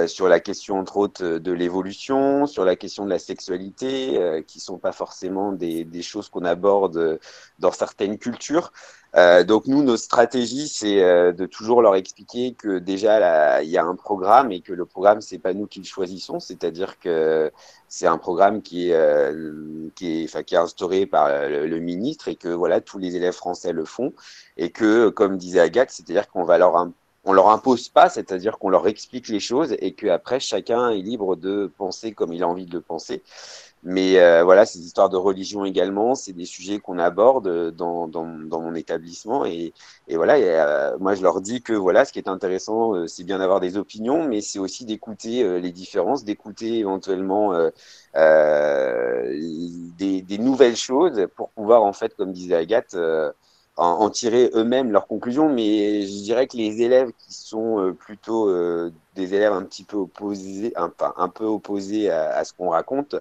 sur la question, entre autres, de l'évolution, sur la question de la sexualité, qui sont pas forcément des choses qu'on aborde dans certaines cultures. Donc nous, notre stratégie, c'est de toujours leur expliquer que déjà, là, il y a un programme et que le programme, c'est pas nous qui le choisissons, c'est-à-dire que c'est un programme qui est instauré par le ministre et que voilà, tous les élèves français le font et que, comme disait Agathe, c'est-à-dire qu'on leur impose pas, c'est-à-dire qu'on leur explique les choses et qu'après, chacun est libre de penser comme il a envie de le penser. Mais voilà, ces histoires de religion également, c'est des sujets qu'on aborde dans mon établissement. Et voilà, moi, je leur dis que voilà, ce qui est intéressant, c'est bien d'avoir des opinions, mais c'est aussi d'écouter les différences, d'écouter éventuellement des nouvelles choses pour pouvoir, en fait, comme disait Agathe, en tirer eux-mêmes leurs conclusions. Mais je dirais que les élèves qui sont plutôt des élèves un petit peu opposés, un peu opposés à ce qu'on raconte,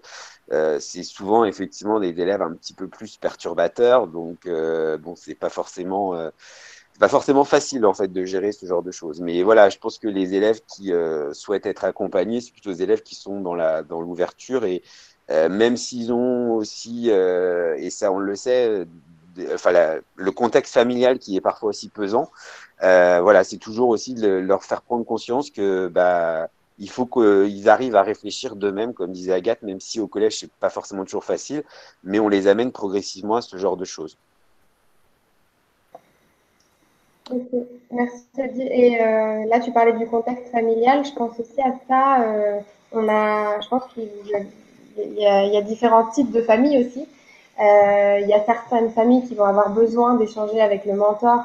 c'est souvent effectivement des élèves un petit peu plus perturbateurs. Donc, bon, c'est pas forcément facile en fait de gérer ce genre de choses. Mais voilà, je pense que les élèves qui souhaitent être accompagnés, c'est plutôt des élèves qui sont dans l'ouverture et même s'ils ont aussi, et ça on le sait, le contexte familial qui est parfois aussi pesant, voilà, c'est toujours aussi de leur faire prendre conscience que il faut qu'ils arrivent à réfléchir d'eux-mêmes, comme disait Agathe, même si au collège c'est pas forcément toujours facile, mais on les amène progressivement à ce genre de choses. Ok, merci Sadie. Et là, tu parlais du contexte familial. Je pense aussi à ça. Je pense qu'il y a différents types de familles aussi. Il y a certaines familles qui vont avoir besoin d'échanger avec le mentor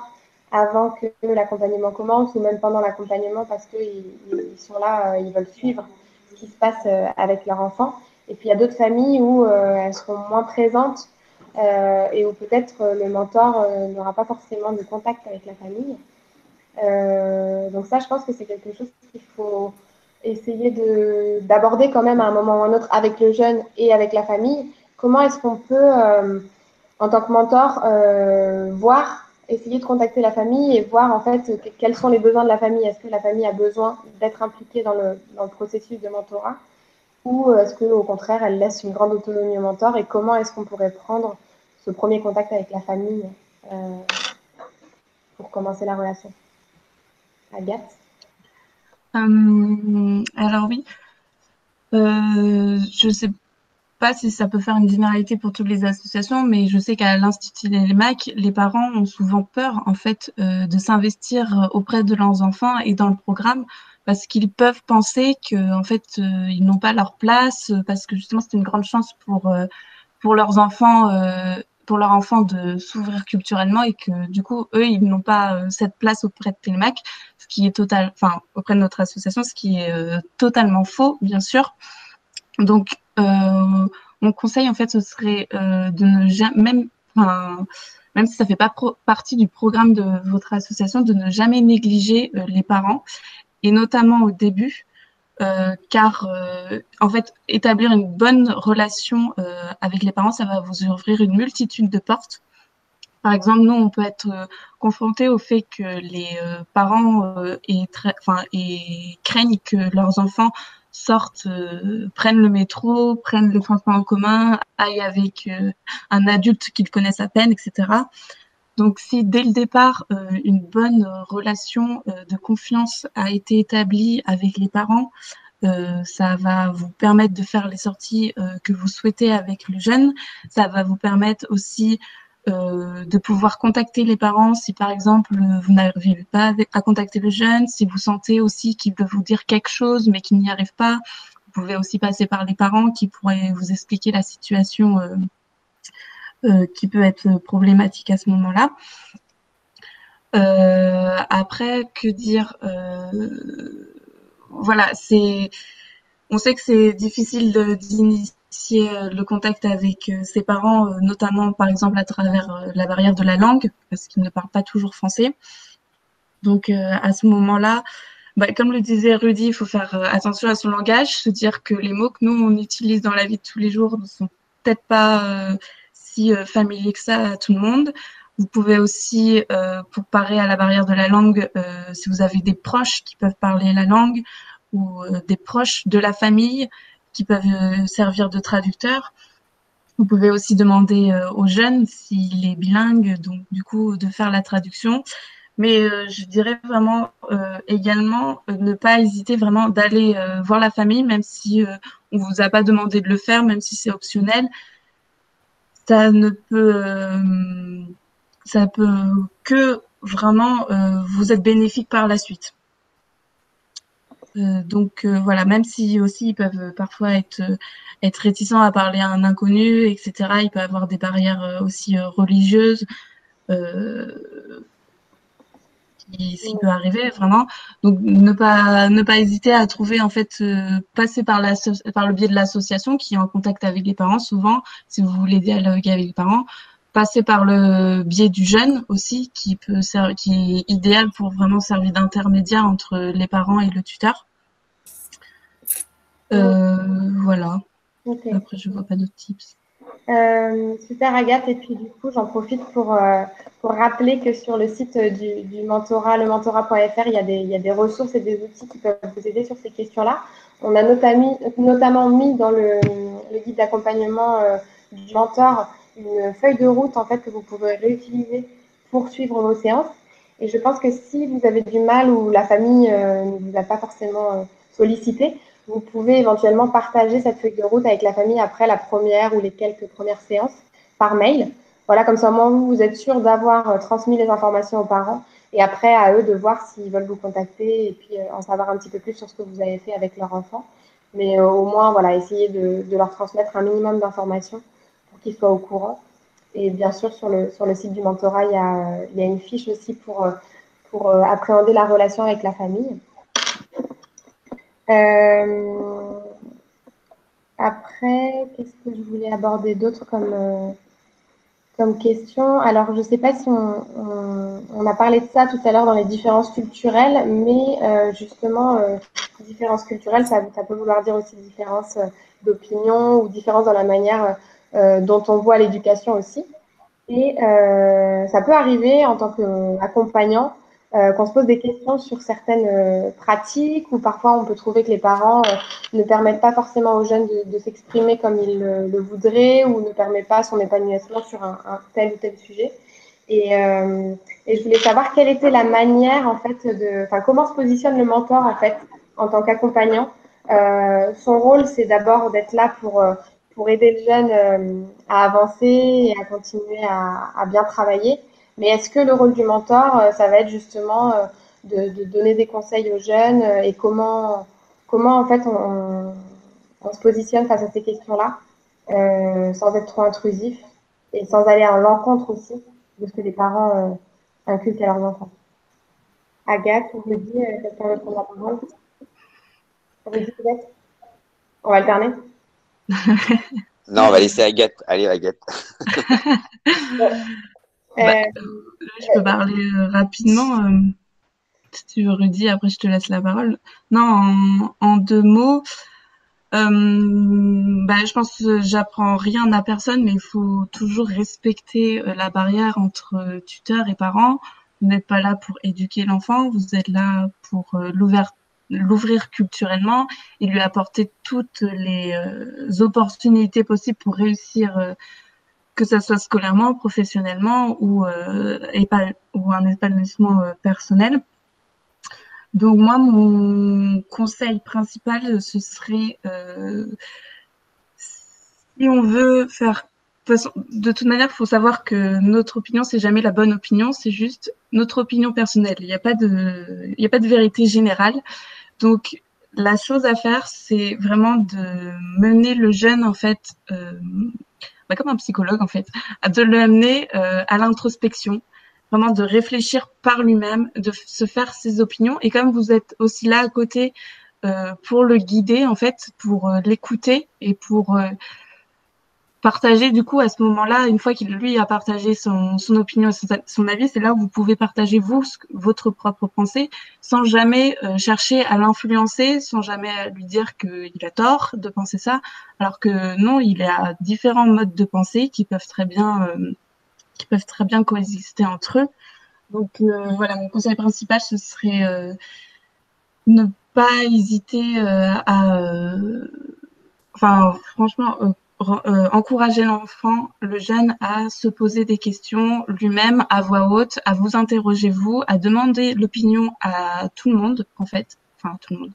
avant que l'accompagnement commence ou même pendant l'accompagnement parce qu'ils sont là, ils veulent suivre ce qui se passe avec leur enfant. Et puis il y a d'autres familles où elles seront moins présentes et où peut-être le mentor n'aura pas forcément de contact avec la famille. Donc ça, je pense que c'est quelque chose qu'il faut essayer d'aborder quand même à un moment ou à un autre avec le jeune et avec la famille. Comment est-ce qu'on peut, en tant que mentor, essayer de contacter la famille et voir en fait quels sont les besoins de la famille. Est-ce que la famille a besoin d'être impliquée dans le processus de mentorat ou est-ce qu'au contraire, elle laisse une grande autonomie au mentor et comment est-ce qu'on pourrait prendre ce premier contact avec la famille euh, pour commencer la relation. Agathe? Alors oui, je sais pas si ça peut faire une généralité pour toutes les associations, mais je sais qu'à l'Institut Télémac, les parents ont souvent peur en fait de s'investir auprès de leurs enfants et dans le programme parce qu'ils peuvent penser que en fait ils n'ont pas leur place parce que justement c'est une grande chance pour leurs enfants pour leurs enfants de s'ouvrir culturellement et que du coup eux ils n'ont pas cette place auprès de Télémac, ce qui est auprès de notre association, ce qui est totalement faux bien sûr. Donc, mon conseil, en fait, ce serait de ne jamais, même si ça fait pas partie du programme de votre association, de ne jamais négliger les parents, et notamment au début, car en fait, établir une bonne relation avec les parents, ça va vous ouvrir une multitude de portes. Par exemple, nous, on peut être confronté au fait que les parents craignent que leurs enfants sortent, prennent le métro, prennent le transport en commun, aillent avec un adulte qu'ils connaissent à peine, etc. Donc, si dès le départ, une bonne relation de confiance a été établie avec les parents, ça va vous permettre de faire les sorties que vous souhaitez avec le jeune. Ça va vous permettre aussi de pouvoir contacter les parents si par exemple vous n'arrivez pas à contacter le jeune, si vous sentez aussi qu'il veut vous dire quelque chose mais qu'il n'y arrive pas, vous pouvez aussi passer par les parents qui pourraient vous expliquer la situation qui peut être problématique à ce moment-là. Après, que dire voilà, on sait que c'est difficile d'initier le contact avec ses parents, notamment par exemple à travers la barrière de la langue, parce qu'ils ne parlent pas toujours français. Donc à ce moment-là, comme le disait Rudy, il faut faire attention à son langage, se dire que les mots que nous on utilise dans la vie de tous les jours ne sont peut-être pas si familiers que ça à tout le monde. Vous pouvez aussi, pour parer à la barrière de la langue, si vous avez des proches qui peuvent parler la langue ou des proches de la famille qui peuvent servir de traducteurs. Vous pouvez aussi demander aux jeunes s'il est bilingue, donc du coup de faire la traduction. Mais je dirais vraiment également ne pas hésiter vraiment d'aller voir la famille, même si on vous a pas demandé de le faire, même si c'est optionnel. Ça ne peut, ça peut que vraiment vous être bénéfique par la suite. Donc voilà, même si aussi ils peuvent parfois être réticents à parler à un inconnu, etc. Il peut y avoir des barrières aussi religieuses. Qui peut arriver vraiment. Donc ne pas hésiter à trouver en fait passer par le biais de l'association qui est en contact avec les parents souvent si vous voulez dialoguer avec les parents, passer par le biais du jeune aussi qui est idéal pour vraiment servir d'intermédiaire entre les parents et le tuteur. Voilà. Okay. Après je vois pas d'autres tips. Super Agathe, et puis du coup j'en profite pour rappeler que sur le site du mentorat, lementorat.fr, il y a des ressources et des outils qui peuvent vous aider sur ces questions-là. On a notamment mis dans le guide d'accompagnement du mentor une feuille de route en fait que vous pouvez réutiliser pour suivre vos séances. Et je pense que si vous avez du mal ou la famille ne vous a pas forcément sollicité, vous pouvez éventuellement partager cette feuille de route avec la famille après la première ou les quelques premières séances par mail. Voilà, comme ça, au moins, vous êtes sûr d'avoir transmis les informations aux parents Et après, à eux de voir s'ils veulent vous contacter et puis en savoir un petit peu plus sur ce que vous avez fait avec leur enfant. Mais au moins, voilà, essayer de leur transmettre un minimum d'informations pour qu'ils soient au courant. Et bien sûr, sur le site du mentorat, il y a une fiche aussi pour appréhender la relation avec la famille. Après, qu'est-ce que je voulais aborder d'autre comme question? Alors, je ne sais pas si on a parlé de ça tout à l'heure dans les différences culturelles, mais justement, différences culturelles, ça peut vouloir dire aussi différence d'opinion ou différence dans la manière dont on voit l'éducation aussi. Et ça peut arriver en tant qu'accompagnant qu'on se pose des questions sur certaines pratiques ou parfois on peut trouver que les parents ne permettent pas forcément aux jeunes de s'exprimer comme ils le voudraient ou ne permettent pas son épanouissement sur un tel ou tel sujet. Et je voulais savoir quelle était la manière en fait enfin comment se positionne le mentor en fait en tant qu'accompagnant. Son rôle c'est d'abord d'être là pour aider le jeune à avancer et à continuer à bien travailler. Mais est-ce que le rôle du mentor, ça va être justement de donner des conseils aux jeunes et comment en fait on se positionne face à ces questions-là sans être trop intrusif et sans aller à l'encontre aussi de ce que les parents inculquent à leurs enfants. Agathe, on vous dit, quelqu'un veut prendre la parole? On vous dit peut-être? On va alterner? Non, on va laisser Agathe. Allez, Agathe. Je peux parler rapidement. Si tu veux, Rudy, après je te laisse la parole. Non, en 2 mots, je pense que j'apprends rien à personne, mais il faut toujours respecter la barrière entre tuteur et parent. Vous n'êtes pas là pour éduquer l'enfant, vous êtes là pour l'ouvrir culturellement et lui apporter toutes les opportunités possibles pour réussir, que ça soit scolairement, professionnellement ou un épanouissement personnel. Donc moi, mon conseil principal, ce serait si on veut faire de toute manière, il faut savoir que notre opinion, c'est jamais la bonne opinion, c'est juste notre opinion personnelle. Il n'y a pas de vérité générale. Donc la chose à faire, c'est vraiment de mener le jeune en fait, comme un psychologue en fait, de l'amener à l'introspection, vraiment de réfléchir par lui-même, de se faire ses opinions. Et comme vous êtes aussi là à côté pour le guider, en fait, pour l'écouter et pour partager du coup à ce moment-là, une fois qu'il lui a partagé son opinion, son avis, c'est là où vous pouvez partager vous votre propre pensée sans jamais chercher à l'influencer, sans jamais lui dire qu'il a tort de penser ça, alors que non, il y a différents modes de pensée qui peuvent très bien coexister entre eux. Donc voilà, mon conseil principal, ce serait ne pas hésiter franchement, encourager l'enfant, le jeune, à se poser des questions lui-même à voix haute, à vous interroger vous, à demander l'opinion à tout le monde, en fait, enfin tout le monde,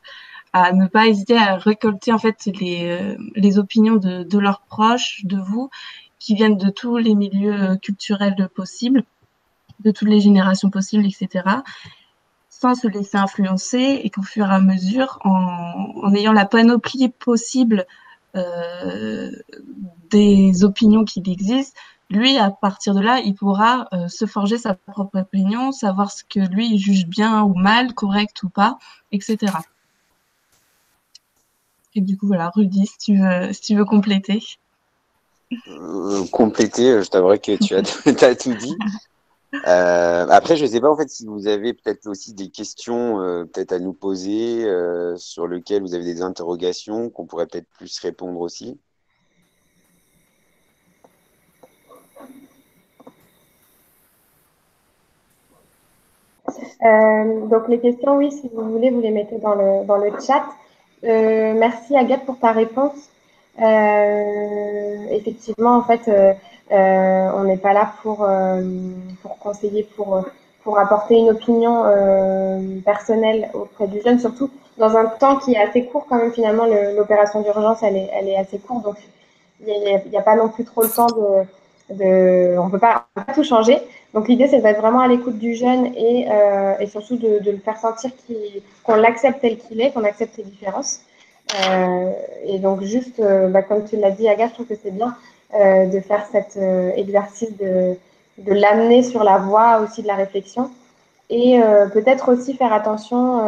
à ne pas hésiter à récolter en fait les opinions de leurs proches, de vous, qui viennent de tous les milieux culturels possibles, de toutes les générations possibles, etc., sans se laisser influencer et qu'au fur et à mesure, en ayant la panoplie possible des opinions qui existent, lui, à partir de là, il pourra se forger sa propre opinion, savoir ce que lui il juge bien ou mal, correct ou pas, etc. Et du coup, voilà, Rudy, si tu veux compléter. Compléter, je t'avouerai que tu as tout dit. Après, je sais pas en fait si vous avez peut-être aussi des questions peut-être à nous poser sur lesquelles vous avez des interrogations qu'on pourrait peut-être plus répondre aussi. Donc les questions, oui, si vous voulez, vous les mettez dans le chat. Merci Agathe pour ta réponse. Effectivement, en fait, on n'est pas là pour conseiller, pour apporter une opinion personnelle auprès du jeune, surtout dans un temps qui est assez court quand même. Finalement, l'opération d'urgence, elle est assez courte, donc il n'y a pas non plus trop le temps on peut pas tout changer. Donc l'idée, c'est d'être vraiment à l'écoute du jeune et surtout de le faire sentir qu'on l'accepte tel qu'il est, qu'on accepte ses différences. Et donc juste, comme tu l'as dit, Agathe, je trouve que c'est bien de faire cet exercice de l'amener sur la voie aussi de la réflexion. Et peut-être aussi faire attention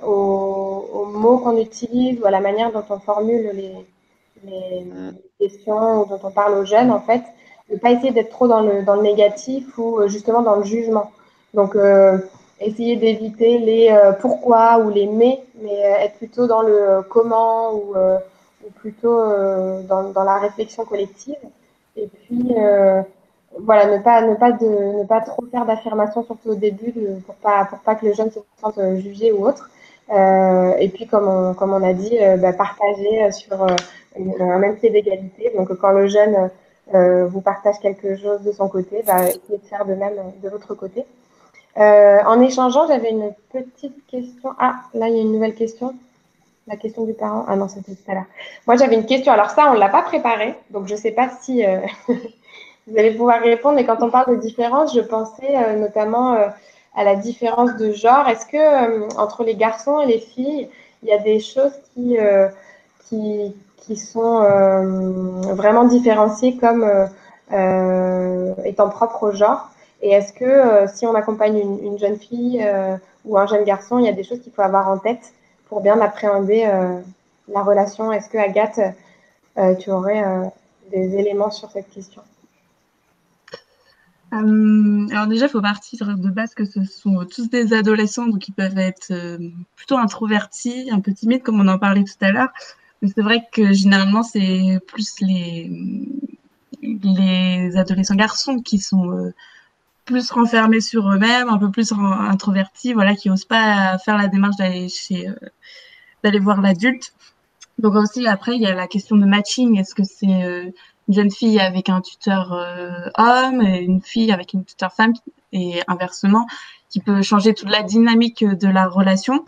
aux mots qu'on utilise ou à la manière dont on formule les questions ou dont on parle aux jeunes, en fait. Ne pas essayer d'être trop dans le négatif ou justement dans le jugement. Donc, essayer d'éviter les pourquoi ou les mais être plutôt dans le comment ou plutôt dans la réflexion collective. Et puis, voilà, ne pas trop faire d'affirmations, surtout au début, pour pas que le jeune se sente jugé ou autre. Et puis, comme on a dit, partager sur un même pied d'égalité. Donc, quand le jeune vous partage quelque chose de son côté, essayez de faire de même de l'autre côté. En échangeant, j'avais une petite question. Ah, là, il y a une nouvelle question. La question du parent. Ah non, c'était tout à l'heure. Moi, j'avais une question. Alors ça, on ne l'a pas préparée. Donc, je ne sais pas si vous allez pouvoir répondre. Mais quand on parle de différence, je pensais notamment à la différence de genre. Est-ce que entre les garçons et les filles, il y a des choses qui sont vraiment différenciées comme étant propres au genre? Et est-ce que si on accompagne une jeune fille ou un jeune garçon, il y a des choses qu'il faut avoir en tête pour bien appréhender la relation? Est-ce que Agathe, tu aurais des éléments sur cette question? Alors déjà, il faut partir de base que ce sont tous des adolescents, donc ils peuvent être plutôt introvertis, un peu timides, comme on en parlait tout à l'heure. Mais c'est vrai que généralement, c'est plus les adolescents garçons qui sont plus renfermés sur eux-mêmes, un peu plus introvertis, voilà, qui osent pas faire la démarche d'aller voir l'adulte. Donc aussi, après, il y a la question de matching. Est-ce que c'est une jeune fille avec un tuteur homme et une fille avec une tuteur femme et inversement, qui peut changer toute la dynamique de la relation.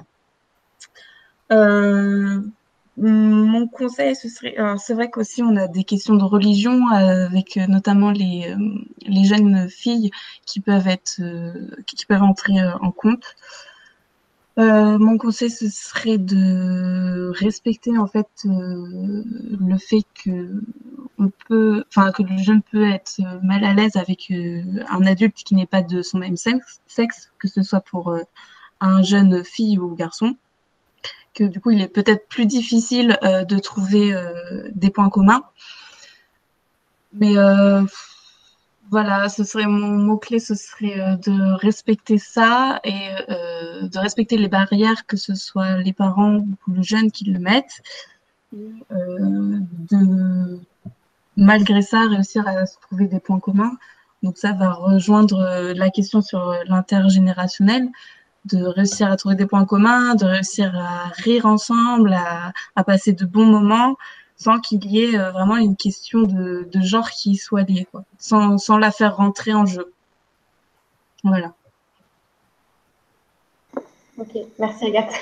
Mon conseil, ce serait, alors c'est vrai qu'aussi on a des questions de religion avec notamment les jeunes filles qui peuvent qui peuvent entrer en compte. Mon conseil, ce serait de respecter en fait le fait que que le jeune peut être mal à l'aise avec un adulte qui n'est pas de son même sexe, que ce soit pour un jeune fille ou garçon, que du coup il est peut-être plus difficile de trouver des points communs. Mais voilà, ce serait mon mot-clé, ce serait de respecter ça et de respecter les barrières, que ce soit les parents ou le jeune qui le mettent. Et de, malgré ça, réussir à se trouver des points communs. Donc ça va rejoindre la question sur l'intergénérationnel, de réussir à trouver des points communs, de réussir à rire ensemble, à passer de bons moments, sans qu'il y ait vraiment une question de genre qui soit liée, quoi, sans la faire rentrer en jeu. Voilà. Ok, merci Agathe.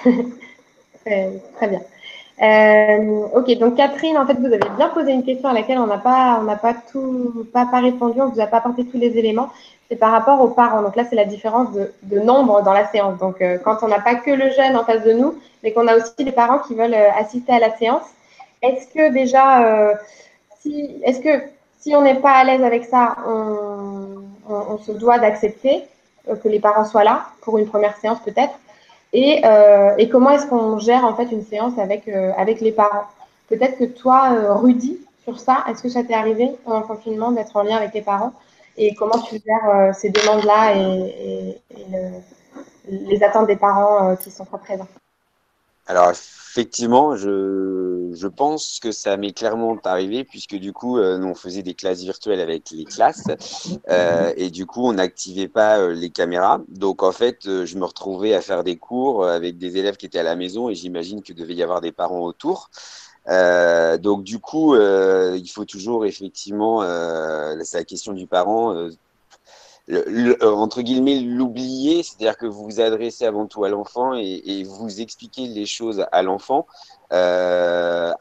Très bien. Ok, donc Catherine, en fait, vous avez bien posé une question à laquelle on n'a pas répondu, on ne vous a pas apporté tous les éléments. C'est par rapport aux parents. Donc là, c'est la différence de nombre dans la séance. Donc, quand on n'a pas que le jeune en face de nous, mais qu'on a aussi les parents qui veulent assister à la séance, est-ce que déjà, si on n'est pas à l'aise avec ça, on se doit d'accepter que les parents soient là pour une première séance peut-être? Et comment est-ce qu'on gère en fait une séance avec les parents? Peut-être que toi, Rudy, sur ça, est-ce que ça t'est arrivé pendant le confinement d'être en lien avec tes parents? Et comment tu gères ces demandes-là et les attentes des parents qui sont pas présents? Alors effectivement, je pense que ça m'est clairement arrivé puisque du coup, nous on faisait des classes virtuelles avec les classes et du coup on n'activait pas les caméras. Donc en fait, je me retrouvais à faire des cours avec des élèves qui étaient à la maison et j'imagine que devait y avoir des parents autour. Donc du coup, il faut toujours effectivement, c'est la question du parent. Entre guillemets, l'oublier, c'est-à-dire que vous vous adressez avant tout à l'enfant et vous expliquez les choses à l'enfant.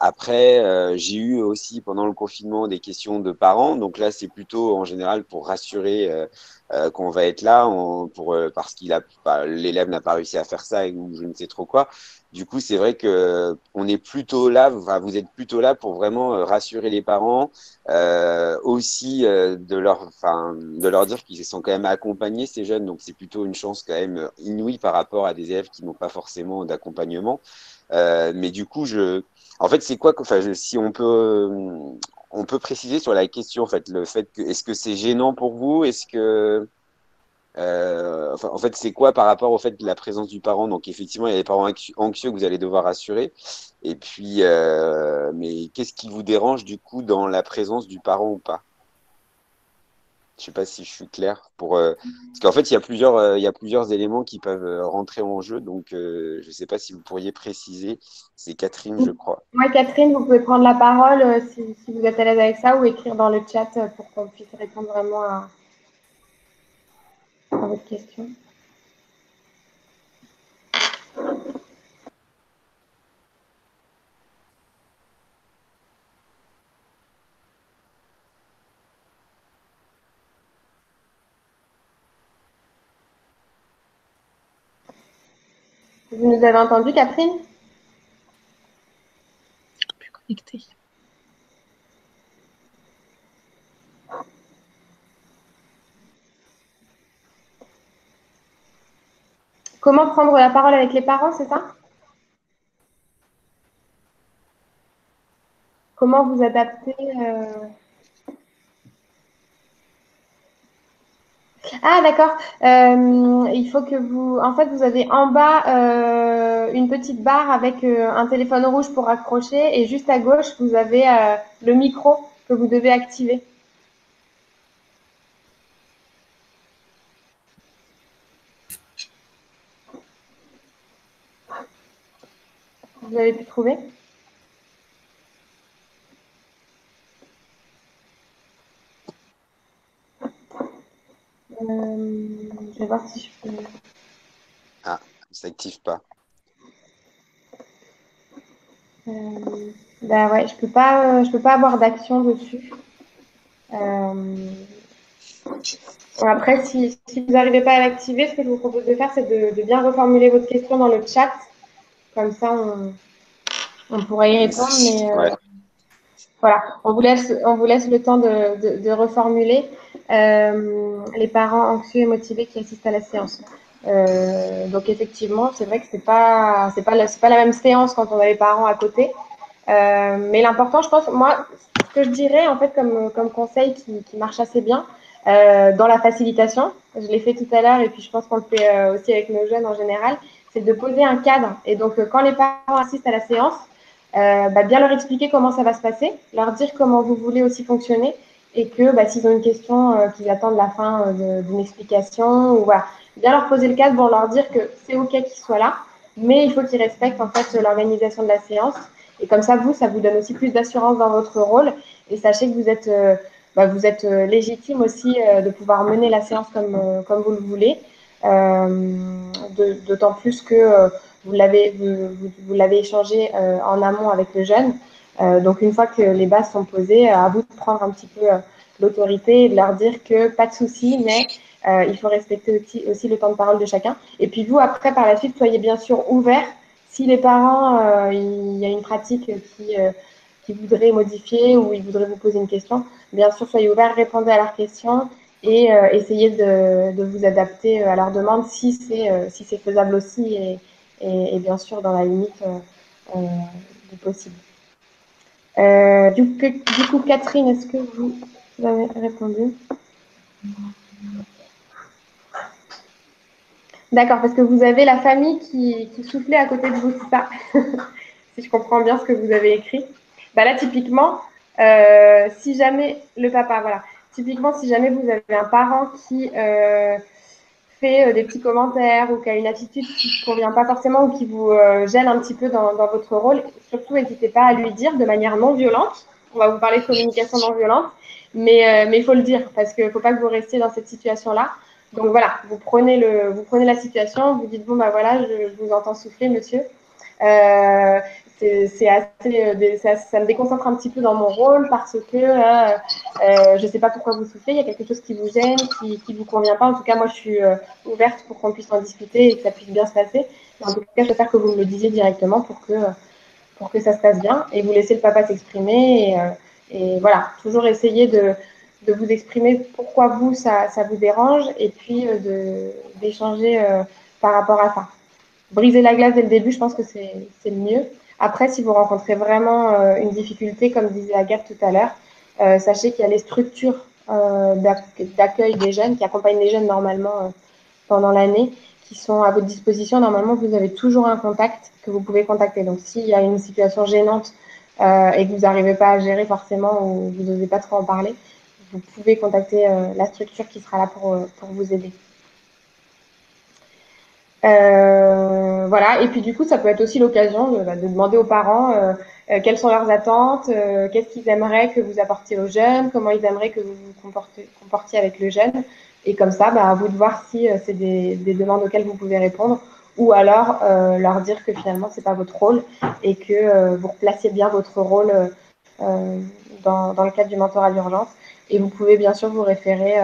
Après, j'ai eu aussi pendant le confinement des questions de parents. Donc là, c'est plutôt en général pour rassurer qu'on va être là parce l'élève n'a pas réussi à faire ça ou je ne sais trop quoi. Du coup, c'est vrai que on est plutôt là, enfin, vous êtes plutôt là pour vraiment rassurer les parents, aussi de leur dire qu'ils sont quand même accompagnés ces jeunes. Donc c'est plutôt une chance quand même inouïe par rapport à des élèves qui n'ont pas forcément d'accompagnement. Mais du coup, en fait, c'est quoi, enfin, si on peut préciser sur la question, en fait, le fait que, est-ce que c'est gênant pour vous? Est-ce que, enfin, en fait, c'est quoi par rapport au fait de la présence du parent? Donc, effectivement, il y a les parents anxieux que vous allez devoir rassurer. Et puis, mais qu'est-ce qui vous dérange du coup dans la présence du parent ou pas? Je sais pas si je suis clair parce qu'en fait il y a plusieurs éléments qui peuvent rentrer en jeu, donc je sais pas si vous pourriez préciser. C'est Catherine, je crois. Moi, Catherine, vous pouvez prendre la parole si vous êtes à l'aise avec ça ou écrire dans le chat pour qu'on puisse répondre vraiment à votre question. Vous nous avez entendu, Catherine? Plus connecté. Comment prendre la parole avec les parents, c'est ça? Comment vous adapter Ah, d'accord. Il faut que en fait, vous avez en bas une petite barre avec un téléphone rouge pour raccrocher et juste à gauche, vous avez le micro que vous devez activer. Vous avez pu trouver? Je vais voir si je peux. Ah, ça n'active pas. Bah ouais, je peux pas avoir d'action dessus. Après, si vous n'arrivez pas à l'activer, ce que je vous propose de faire, c'est de bien reformuler votre question dans le chat. Comme ça, on pourra y répondre. Mais Ouais. voilà, on vous laisse le temps de reformuler. Les parents anxieux et motivés qui assistent à la séance. Donc effectivement, c'est vrai que c'est pas la même séance quand on a les parents à côté. Mais l'important, je pense, moi, ce que je dirais en fait comme conseil qui marche assez bien dans la facilitation, je l'ai fait tout à l'heure et puis je pense qu'on le fait aussi avec nos jeunes en général, c'est de poser un cadre. Et donc quand les parents assistent à la séance, bien leur expliquer comment ça va se passer, leur dire comment vous voulez aussi fonctionner et que s'ils ont une question, qu'ils attendent la fin d'une explication ou voilà, bien leur poser le cadre pour leur dire que c'est ok qu'ils soient là, mais il faut qu'ils respectent en fait l'organisation de la séance. Et comme ça vous donne aussi plus d'assurance dans votre rôle et sachez que vous êtes légitime aussi de pouvoir mener la séance comme vous le voulez. D'autant plus que vous l'avez échangé en amont avec le jeune. Donc une fois que les bases sont posées, à vous de prendre un petit peu l'autorité et de leur dire que pas de souci, mais il faut respecter aussi le temps de parole de chacun. Et puis vous, après, par la suite, soyez bien sûr ouverts. Si les parents, il y a une pratique qui voudrait modifier ou ils voudraient vous poser une question, bien sûr, soyez ouverts, répondez à leurs questions et essayez de vous adapter à leurs demandes si c'est faisable aussi et bien sûr dans la limite du possible. Du coup, Catherine, est-ce que vous avez répondu? D'accord, parce que vous avez la famille qui soufflait à côté de vous, c'est ça? Si je comprends bien ce que vous avez écrit. Là, typiquement, si jamais le papa, voilà, typiquement, si jamais vous avez un parent qui fait des petits commentaires ou qui a une attitude qui ne convient pas forcément ou qui vous gêne un petit peu dans votre rôle, surtout n'hésitez pas à lui dire de manière non violente. On va vous parler de communication non violente, mais il faut le dire parce qu'il ne faut pas que vous restiez dans cette situation-là. Donc voilà, vous prenez la situation, vous dites bon voilà, je vous entends souffler, monsieur. ça me déconcentre un petit peu dans mon rôle parce que je ne sais pas pourquoi vous soufflez, il y a quelque chose qui vous gêne, qui vous convient pas. En tout cas, moi, je suis ouverte pour qu'on puisse en discuter et que ça puisse bien se passer. Mais en tout cas, je préfère que vous me le disiez directement pour que ça se passe bien et vous laissez le papa s'exprimer. Et voilà, toujours essayer de vous exprimer pourquoi vous, ça vous dérange et puis d'échanger par rapport à ça. Briser la glace dès le début, je pense que c'est le mieux. Après, si vous rencontrez vraiment une difficulté, comme disait Agathe tout à l'heure, sachez qu'il y a les structures d'accueil des jeunes qui accompagnent les jeunes normalement pendant l'année, qui sont à votre disposition. Normalement, vous avez toujours un contact que vous pouvez contacter. Donc, s'il y a une situation gênante et que vous n'arrivez pas à gérer forcément ou vous n'osez pas trop en parler, vous pouvez contacter la structure qui sera là pour vous aider. Voilà, et puis du coup, ça peut être aussi l'occasion de demander aux parents quelles sont leurs attentes, qu'est-ce qu'ils aimeraient que vous apportiez aux jeunes, comment ils aimeraient que vous vous comportiez avec le jeune. Et comme ça, à vous de voir si c'est des demandes auxquelles vous pouvez répondre ou alors leur dire que finalement, c'est pas votre rôle et que vous replaciez bien votre rôle dans le cadre du mentorat d'urgence. Et vous pouvez bien sûr vous référer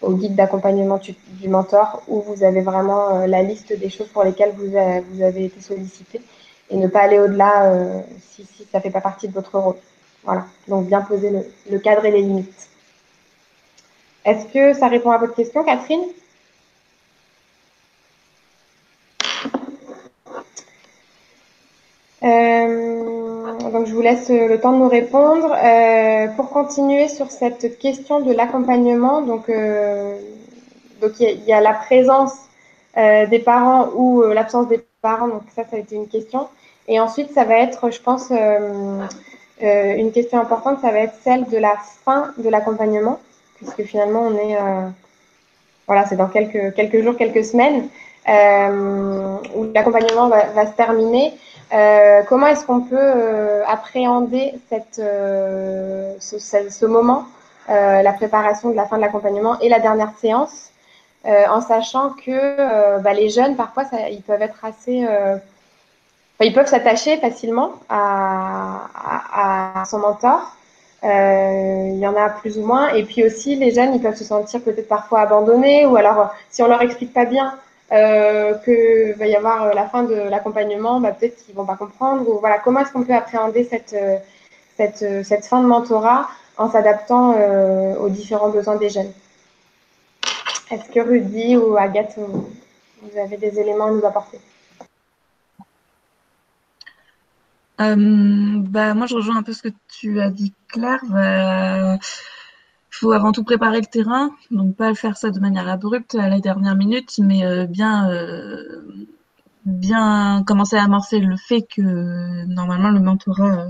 au guide d'accompagnement du mentor où vous avez vraiment la liste des choses pour lesquelles vous avez été sollicité et ne pas aller au-delà si ça ne fait pas partie de votre rôle. Voilà, donc bien poser le cadre et les limites. Est-ce que ça répond à votre question, Catherine ? Donc je vous laisse le temps de nous répondre. Pour continuer sur cette question de l'accompagnement, donc il y a la présence des parents ou l'absence des parents, donc ça a été une question. Et ensuite, ça va être, je pense, une question importante, ça va être celle de la fin de l'accompagnement, puisque finalement, on est, voilà, c'est dans quelques jours, quelques semaines, où l'accompagnement va se terminer. Comment est-ce qu'on peut appréhender ce moment, la préparation de la fin de l'accompagnement et la dernière séance, en sachant que les jeunes, parfois, ils peuvent être assez... ils peuvent s'attacher facilement à son mentor. Il y en a plus ou moins. Et puis aussi, les jeunes, ils peuvent se sentir peut-être parfois abandonnés ou alors, si on leur explique pas bien qu'il va y avoir la fin de l'accompagnement, peut-être qu'ils vont pas comprendre. Ou voilà, comment est-ce qu'on peut appréhender cette fin de mentorat en s'adaptant aux différents besoins des jeunes? Est-ce que Rudy ou Agathe, vous avez des éléments à nous apporter? Moi, je rejoins un peu ce que tu as dit, Claire. Faut avant tout préparer le terrain, donc pas faire ça de manière abrupte à la dernière minute, mais bien commencer à amorcer le fait que normalement le mentorat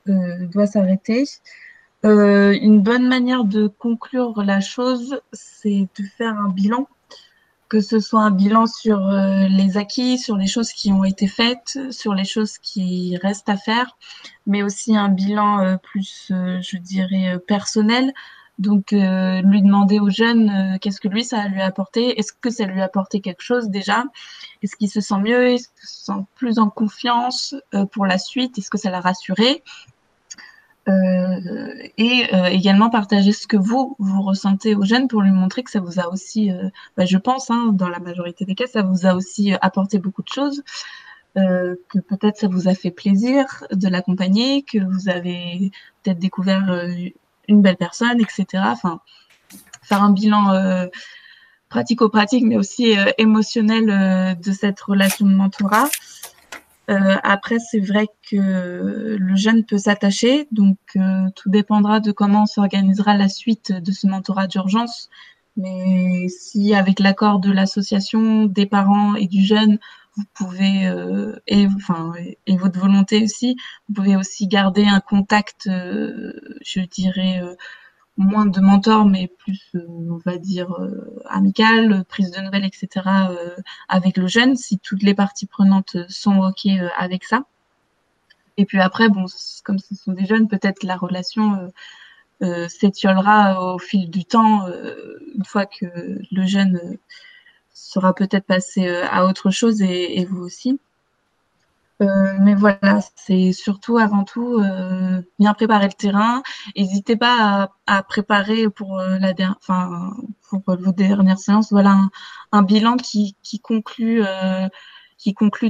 doit s'arrêter. Une bonne manière de conclure la chose, c'est de faire un bilan, que ce soit un bilan sur les acquis, sur les choses qui ont été faites, sur les choses qui restent à faire, mais aussi un bilan plus, je dirais, personnel. Donc, lui demander aux jeunes qu'est-ce que lui, ça lui a apporté. Est-ce que ça lui a apporté quelque chose déjà? Est-ce qu'il se sent mieux? Est-ce qu'il se sent plus en confiance pour la suite? Est-ce que ça l'a rassuré? Également partager ce que vous ressentez aux jeunes pour lui montrer que ça vous a aussi, je pense, dans la majorité des cas, ça vous a aussi apporté beaucoup de choses, que peut-être ça vous a fait plaisir de l'accompagner, que vous avez peut-être découvert une belle personne, etc. Enfin, faire un bilan pratico-pratique, mais aussi émotionnel de cette relation de mentorat. Après, c'est vrai que le jeune peut s'attacher, donc tout dépendra de comment s'organisera la suite de ce mentorat d'urgence. Mais si avec l'accord de l'association, des parents et du jeune, vous pouvez et votre volonté aussi, vous pouvez aussi garder un contact, je dirais moins de mentor, mais plus, on va dire, amical, prise de nouvelles, etc., avec le jeune, si toutes les parties prenantes sont OK avec ça. Et puis après, bon, comme ce sont des jeunes, peut-être la relation s'étiolera au fil du temps, une fois que le jeune sera peut-être passé à autre chose et vous aussi. Mais voilà, c'est surtout avant tout bien préparer le terrain. N'hésitez pas à préparer pour pour vos dernières séances. Voilà un bilan qui conclut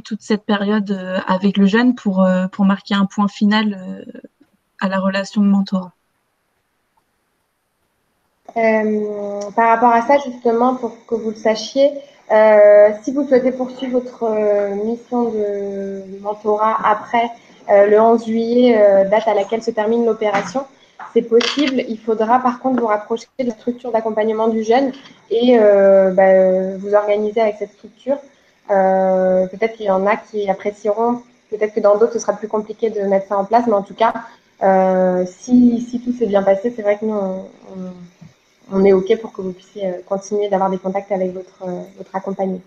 toute cette période avec le jeune pour marquer un point final à la relation de mentorat. Par rapport à ça, justement, pour que vous le sachiez, si vous souhaitez poursuivre votre mission de mentorat après le 11 juillet, date à laquelle se termine l'opération, c'est possible. Il faudra par contre vous rapprocher de la structure d'accompagnement du jeune et vous organiser avec cette structure. Peut-être qu'il y en a qui apprécieront, peut-être que dans d'autres, ce sera plus compliqué de mettre ça en place, mais en tout cas, si tout s'est bien passé, c'est vrai que nous, on est OK pour que vous puissiez continuer d'avoir des contacts avec votre accompagné.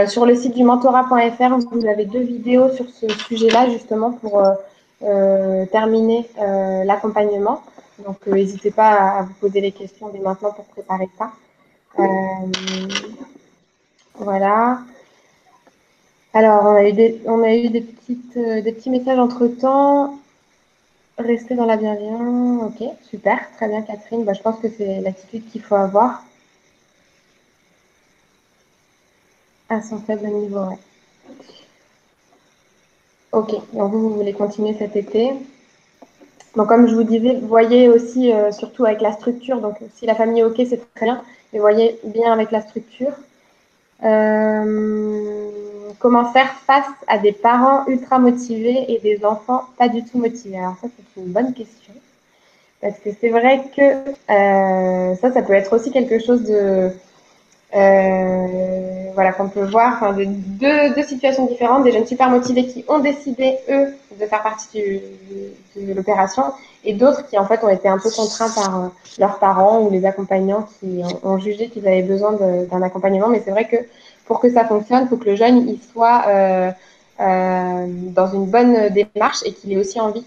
Sur le site du mentorat.fr, vous avez 2 vidéos sur ce sujet-là, justement, pour terminer l'accompagnement. Donc, n'hésitez pas à vous poser les questions dès maintenant pour préparer ça. Voilà. Alors, on a eu des petits messages entre-temps. Rester dans la bienveillance, ok, super, très bien Catherine. Je pense que c'est l'attitude qu'il faut avoir à son faible niveau. Ouais. Ok, donc vous voulez continuer cet été. Donc comme je vous disais, voyez aussi, surtout avec la structure, donc si la famille est ok, c'est très bien, mais voyez bien avec la structure. Comment faire face à des parents ultra motivés et des enfants pas du tout motivés? Alors ça, c'est une bonne question. Parce que c'est vrai que ça peut être aussi quelque chose de qu'on peut voir, de deux situations différentes, des jeunes super motivés qui ont décidé, eux, de faire partie de l'opération, et d'autres qui, en fait, ont été un peu contraints par leurs parents ou les accompagnants qui ont jugé qu'ils avaient besoin d'un accompagnement. Mais c'est vrai que pour que ça fonctionne, il faut que le jeune il soit dans une bonne démarche et qu'il ait aussi envie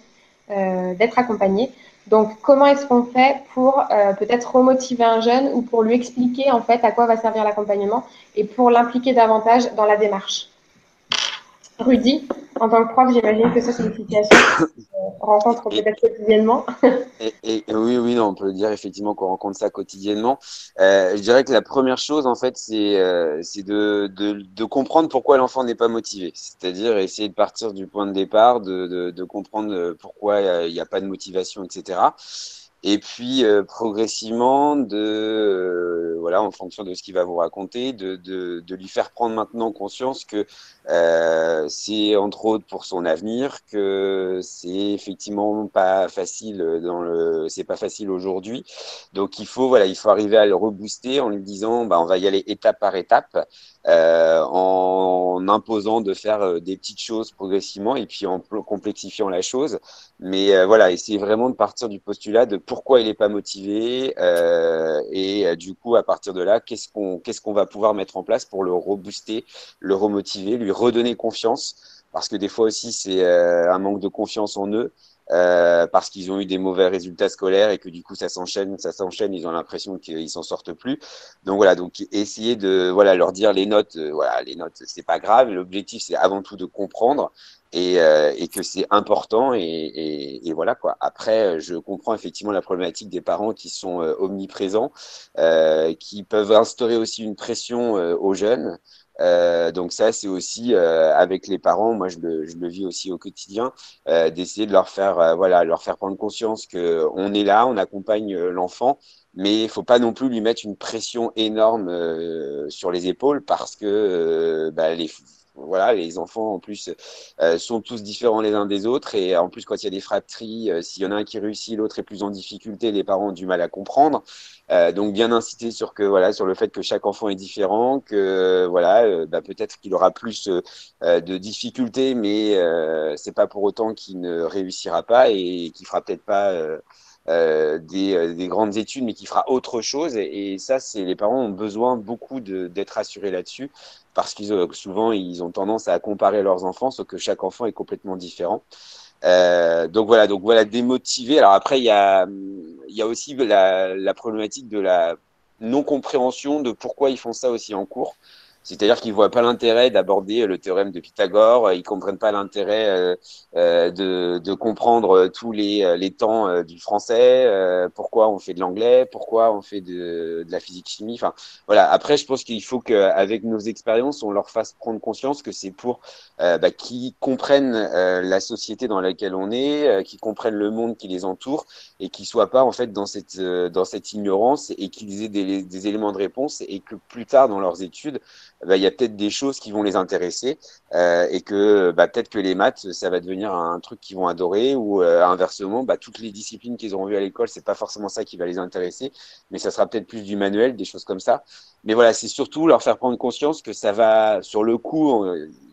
d'être accompagné. Donc, comment est-ce qu'on fait pour peut-être remotiver un jeune ou pour lui expliquer en fait à quoi va servir l'accompagnement et pour l'impliquer davantage dans la démarche? Rudy, en tant que prof, j'imagine que ça, c'est une situation qu'on rencontre peut-être quotidiennement. Oui, non, on peut dire effectivement qu'on rencontre ça quotidiennement. Je dirais que la première chose, en fait, c'est de comprendre pourquoi l'enfant n'est pas motivé. C'est-à-dire essayer de partir du point de départ, de comprendre pourquoi il n'y a pas de motivation, etc. Et puis progressivement, voilà, en fonction de ce qu'il va vous raconter, de lui faire prendre maintenant conscience que c'est entre autres pour son avenir, que c'est effectivement pas facile c'est pas facile aujourd'hui. Donc il faut arriver à le rebooster en lui disant, on va y aller étape par étape, en imposant de faire des petites choses progressivement et puis en complexifiant la chose. Mais voilà, essayer vraiment de partir du postulat de pourquoi il n'est pas motivé du coup, à partir de là, qu'est-ce qu'on va pouvoir mettre en place pour le rebooster, le remotiver, lui redonner confiance. Parce que des fois aussi, c'est un manque de confiance en eux. Parce qu'ils ont eu des mauvais résultats scolaires et que du coup ça s'enchaîne, ils ont l'impression qu'ils s'en sortent plus. Donc voilà, donc essayer de leur dire les notes, les notes c'est pas grave. L'objectif c'est avant tout de comprendre et que c'est important et voilà quoi. Après, je comprends effectivement la problématique des parents qui sont omniprésents, qui peuvent instaurer aussi une pression aux jeunes. Donc ça, c'est aussi avec les parents, moi je le vis aussi au quotidien, d'essayer de leur faire leur faire prendre conscience que on est là, on accompagne l'enfant, mais il faut pas non plus lui mettre une pression énorme sur les épaules parce que les enfants en plus sont tous différents les uns des autres et en plus quand il y a des fratries, s'il y en a un qui réussit, l'autre est plus en difficulté, les parents ont du mal à comprendre. Donc bien inciter sur le fait que chaque enfant est différent, que peut-être qu'il aura plus de difficultés, mais c'est pas pour autant qu'il ne réussira pas et qu'il fera peut-être pas des grandes études, mais qui fera autre chose. Et ça, c'est les parents ont besoin beaucoup d'être rassurés là-dessus parce qu'ils souvent ils ont tendance à comparer leurs enfants, sauf que chaque enfant est complètement différent. Donc voilà, démotiver. Alors après, il y a aussi la problématique de la non-compréhension de pourquoi ils font ça aussi en cours. C'est-à-dire qu'ils voient pas l'intérêt d'aborder le théorème de Pythagore, ils comprennent pas l'intérêt de comprendre tous les temps du français, pourquoi on fait de l'anglais, pourquoi on fait de la physique-chimie. Enfin, voilà. Après, je pense qu'il faut qu'avec nos expériences, on leur fasse prendre conscience que c'est pour qu'ils comprennent la société dans laquelle on est, qu'ils comprennent le monde qui les entoure et qu'ils soient pas en fait dans cette ignorance et qu'ils aient des éléments de réponse et que plus tard dans leurs études il y a peut-être des choses qui vont les intéresser et que peut-être que les maths, ça va devenir un truc qu'ils vont adorer ou inversement, toutes les disciplines qu'ils auront vues à l'école, c'est pas forcément ça qui va les intéresser, mais ça sera peut-être plus du manuel, des choses comme ça. Mais voilà, c'est surtout leur faire prendre conscience que ça va, sur le coup,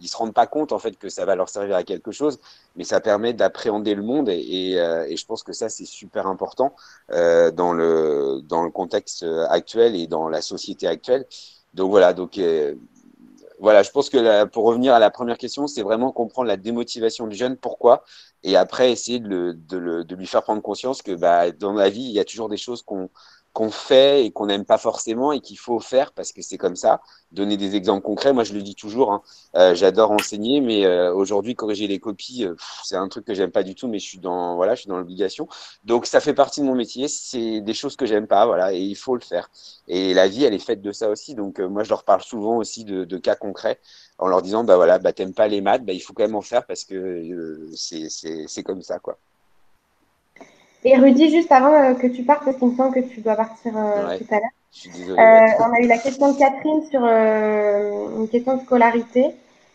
ils se rendent pas compte en fait que ça va leur servir à quelque chose, mais ça permet d'appréhender le monde et je pense que ça c'est super important dans le contexte actuel et dans la société actuelle. Donc voilà, voilà, je pense que pour revenir à la première question, c'est vraiment comprendre la démotivation du jeune, pourquoi, et après essayer de lui faire prendre conscience que dans la vie, il y a toujours des choses qu'on fait et qu'on n'aime pas forcément et qu'il faut faire parce que c'est comme ça. Donner des exemples concrets, moi je le dis toujours, hein, j'adore enseigner, mais aujourd'hui corriger les copies, c'est un truc que j'aime pas du tout, mais je suis dans l'obligation. Donc ça fait partie de mon métier, c'est des choses que j'aime pas, voilà, et il faut le faire. Et la vie, elle est faite de ça aussi. Donc moi je leur parle souvent aussi de cas concrets en leur disant voilà, t'aimes pas les maths, il faut quand même en faire parce que c'est comme ça quoi. Et Rudy, juste avant que tu partes, parce qu'il me semble que tu dois partir Ouais, tout à l'heure, je suis désolé. Ouais. on a eu la question de Catherine sur une question de scolarité.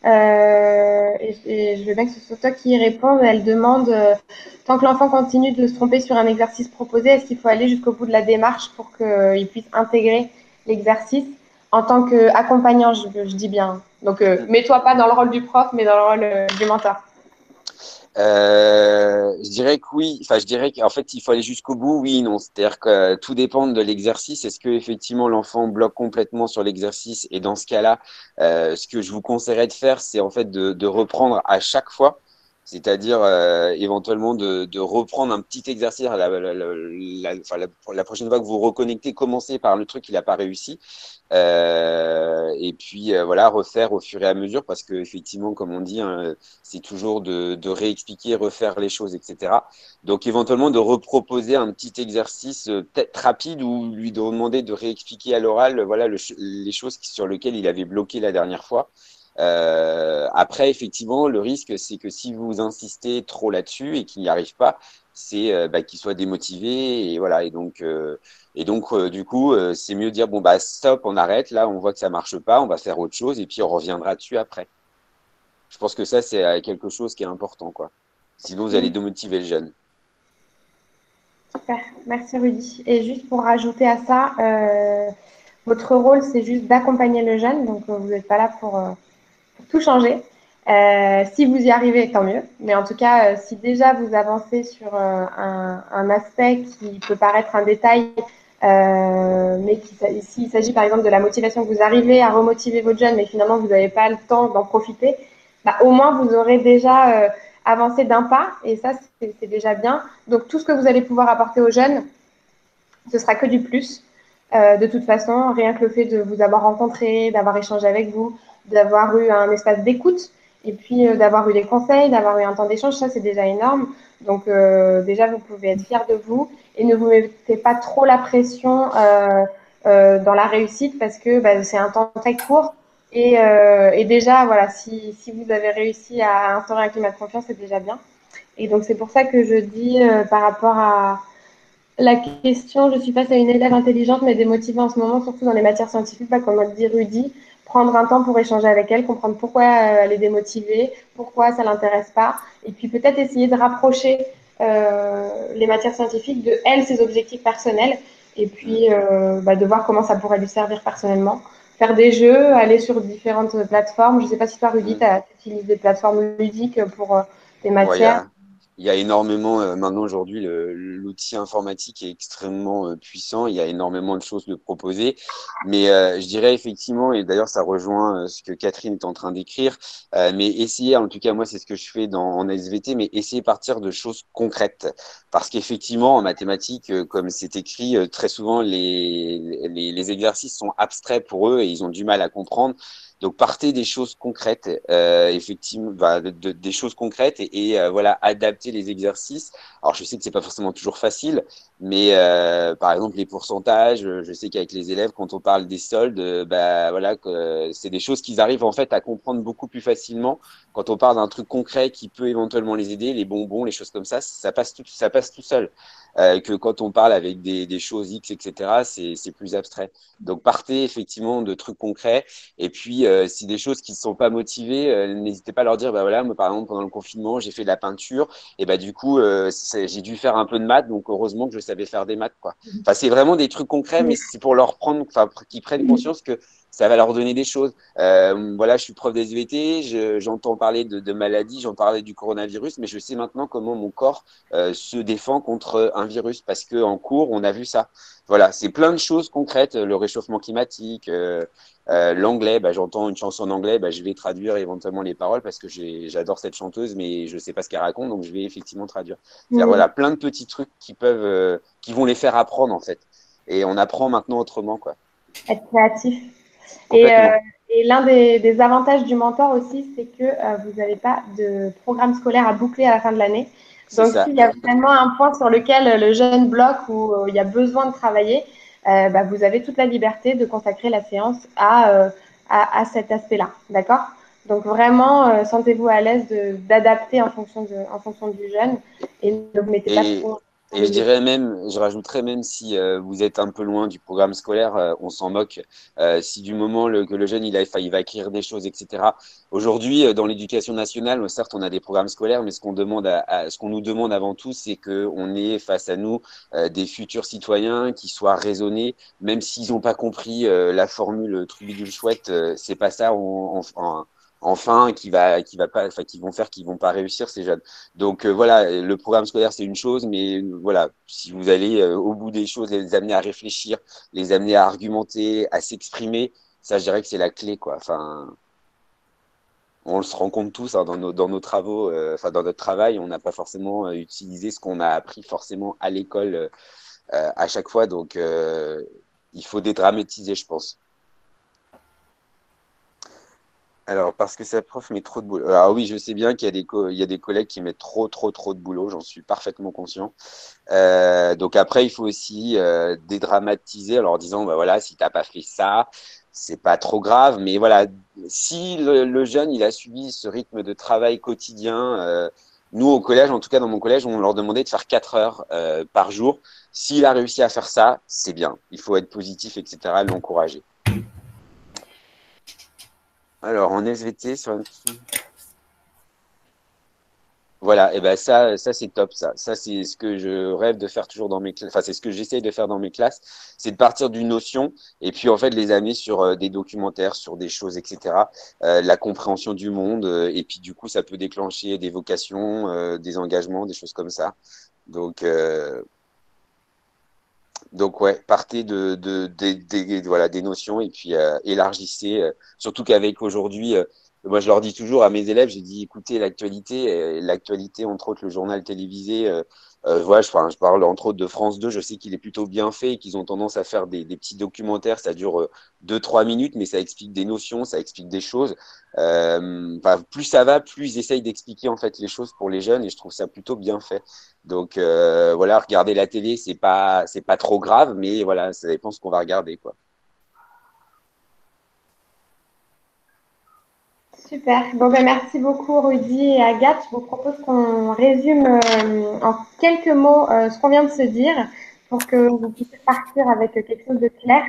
Et je veux bien que ce soit toi qui y réponde. Elle demande, tant que l'enfant continue de se tromper sur un exercice proposé, est-ce qu'il faut aller jusqu'au bout de la démarche pour qu'il puisse intégrer l'exercice en tant qu'accompagnant, je dis bien. Donc, mets-toi pas dans le rôle du prof, mais dans le rôle du mentor. Je dirais que oui. Enfin, je dirais qu'en fait, il faut aller jusqu'au bout. Oui, non. C'est-à-dire que tout dépend de l'exercice. Est-ce que effectivement l'enfant bloque complètement sur l'exercice? Et dans ce cas-là, ce que je vous conseillerais de faire, c'est en fait de reprendre à chaque fois. C'est-à-dire éventuellement de reprendre un petit exercice la prochaine fois que vous reconnectez, commencez par le truc qu'il n'a pas réussi. Et puis voilà, refaire au fur et à mesure parce que effectivement, comme on dit, hein, c'est toujours de réexpliquer, refaire les choses, etc. Donc éventuellement de reproposer un petit exercice peut-être rapide ou lui demander de réexpliquer à l'oral, voilà, les choses sur lesquelles il avait bloqué la dernière fois. Après, effectivement, le risque, c'est que si vous insistez trop là-dessus et qu'il n'y arrive pas, c'est qu'il soit démotivé et voilà. Et donc, du coup, c'est mieux de dire bon stop, on arrête. Là, on voit que ça marche pas, on va faire autre chose et puis on reviendra dessus après. Je pense que ça, c'est quelque chose qui est important, quoi. Sinon, vous allez démotiver le jeune. Super, merci Rudy. Et juste pour rajouter à ça, votre rôle, c'est juste d'accompagner le jeune, donc vous n'êtes pas là pour tout changer. Si vous y arrivez, tant mieux. Mais en tout cas, si déjà vous avancez sur un aspect qui peut paraître un détail, mais s'il s'agit par exemple de la motivation, que vous arrivez à remotiver votre jeune, mais finalement vous n'avez pas le temps d'en profiter, au moins vous aurez déjà avancé d'un pas, et ça c'est déjà bien. Donc tout ce que vous allez pouvoir apporter aux jeunes, ce sera que du plus. De toute façon, rien que le fait de vous avoir rencontré, d'avoir échangé avec vous, d'avoir eu un espace d'écoute, et puis d'avoir eu des conseils, d'avoir eu un temps d'échange, ça c'est déjà énorme. Donc déjà, vous pouvez être fiers de vous et ne vous mettez pas trop la pression dans la réussite parce que c'est un temps très court. Et déjà, voilà, si vous avez réussi à instaurer un climat de confiance, c'est déjà bien. Et donc c'est pour ça que je dis par rapport à la question, je suis face à une élève intelligente mais démotivée en ce moment, surtout dans les matières scientifiques, comme le dit Rudy, prendre un temps pour échanger avec elle, comprendre pourquoi elle est démotivée, pourquoi ça l'intéresse pas, et puis peut-être essayer de rapprocher les matières scientifiques de elle, ses objectifs personnels, et puis de voir comment ça pourrait lui servir personnellement. Faire des jeux, aller sur différentes plateformes. Je ne sais pas si toi, Rudy, tu utilises des plateformes ludiques pour tes Ouais, matières. il y a énormément, maintenant aujourd'hui, l'outil informatique est extrêmement puissant. Il y a énormément de choses de proposer. Mais je dirais effectivement, et d'ailleurs ça rejoint ce que Catherine est en train d'écrire, mais essayer, en tout cas moi c'est ce que je fais en SVT, mais essayer de partir de choses concrètes. Parce qu'effectivement, en mathématiques, comme c'est écrit, très souvent les exercices sont abstraits pour eux et ils ont du mal à comprendre. Donc, partez des choses concrètes, effectivement, des choses concrètes et voilà, adapter les exercices. Alors, je sais que c'est pas forcément toujours facile, mais par exemple, les pourcentages, je sais qu'avec les élèves, quand on parle des soldes, voilà, c'est des choses qu'ils arrivent en fait à comprendre beaucoup plus facilement quand on parle d'un truc concret qui peut éventuellement les aider, les bonbons, les choses comme ça passe tout seul. Que quand on parle avec des choses X, etc., c'est plus abstrait. Donc, partez effectivement de trucs concrets. Et puis, si des choses qui ne sont pas motivées, n'hésitez pas à leur dire, bah voilà, moi, par exemple, pendant le confinement, j'ai fait de la peinture. Et bah, du coup, j'ai dû faire un peu de maths. Donc, heureusement que je savais faire des maths, quoi. Enfin, c'est vraiment des trucs concrets, mais c'est pour leur prendre, enfin, qu'ils prennent conscience que ça va leur donner des choses. Voilà, je suis prof d'SVT, j'entends parler de maladies, j'entends parler du coronavirus, mais je sais maintenant comment mon corps se défend contre un virus parce qu'en cours, on a vu ça. Voilà, c'est plein de choses concrètes, le réchauffement climatique, l'anglais, j'entends une chanson en anglais, je vais traduire éventuellement les paroles parce que j'adore cette chanteuse, mais je ne sais pas ce qu'elle raconte, donc je vais effectivement traduire. C'est-à-dire, voilà, plein de petits trucs qui vont les faire apprendre en fait. Et on apprend maintenant autrement, quoi. Être créatif. Complètement. Et l'un des avantages du mentor aussi, c'est que vous n'avez pas de programme scolaire à boucler à la fin de l'année. C'est Donc, ça. s'il y a vraiment un point sur lequel le jeune bloque ou il y a besoin de travailler, vous avez toute la liberté de consacrer la séance à cet aspect-là. D'accord? Donc, vraiment, sentez-vous à l'aise d'adapter en fonction du jeune et ne vous mettez pas Et, trop. et je dirais même, je rajouterais même si vous êtes un peu loin du programme scolaire, on s'en moque. Si du moment que le jeune il va écrire des choses, etc. Aujourd'hui, dans l'éducation nationale, certes, on a des programmes scolaires, mais ce qu'on demande ce qu'on nous demande avant tout, c'est qu'on ait face à nous des futurs citoyens qui soient raisonnés, même s'ils n'ont pas compris la formule trubidule chouette, c'est pas ça. Enfin, qui vont pas réussir ces jeunes. Donc voilà, le programme scolaire c'est une chose, mais voilà, si vous allez au bout des choses, les amener à réfléchir, les amener à argumenter, à s'exprimer, ça je dirais que c'est la clé, quoi. Enfin, on se rend compte tous hein, dans nos travaux, dans notre travail, on n'a pas forcément utilisé ce qu'on a appris forcément à l'école à chaque fois, donc il faut dédramatiser, je pense. Alors, parce que sa prof met trop de boulot. Alors oui, je sais bien qu'il y a il y a des collègues qui mettent trop de boulot, j'en suis parfaitement conscient. Donc après, il faut aussi dédramatiser en leur disant, bah voilà, si t'as pas fait ça, c'est pas trop grave. Mais voilà, si le jeune, il a suivi ce rythme de travail quotidien, nous au collège, en tout cas dans mon collège, on leur demandait de faire 4 heures par jour. S'il a réussi à faire ça, c'est bien. Il faut être positif, etc., l'encourager. Alors, en SVT, voilà, et ben ça c'est top, ça. Ça, c'est ce que je rêve de faire toujours dans mes classes. Enfin, c'est ce que j'essaye de faire dans mes classes, c'est de partir d'une notion et puis en fait les amener sur des documentaires, sur des choses, etc. La compréhension du monde et puis du coup ça peut déclencher des vocations, des engagements, des choses comme ça. Donc donc ouais, partez voilà, des notions et puis élargissez. Surtout qu'avec aujourd'hui, moi je leur dis toujours à mes élèves, j'ai dit écoutez l'actualité entre autres le journal télévisé. Voilà, je parle entre autres de France 2, je sais qu'il est plutôt bien fait et qu'ils ont tendance à faire des petits documentaires, ça dure 2-3 minutes, mais ça explique des notions, ça explique des choses. Plus ça va, plus ils essayent d'expliquer en fait les choses pour les jeunes et je trouve ça plutôt bien fait. Donc voilà, regarder la télé, c'est pas trop grave, mais voilà, ça dépend ce qu'on va regarder, quoi. Super. Bon, merci beaucoup, Rudy et Agathe. Je vous propose qu'on résume en quelques mots ce qu'on vient de se dire pour que vous puissiez partir avec quelque chose de clair.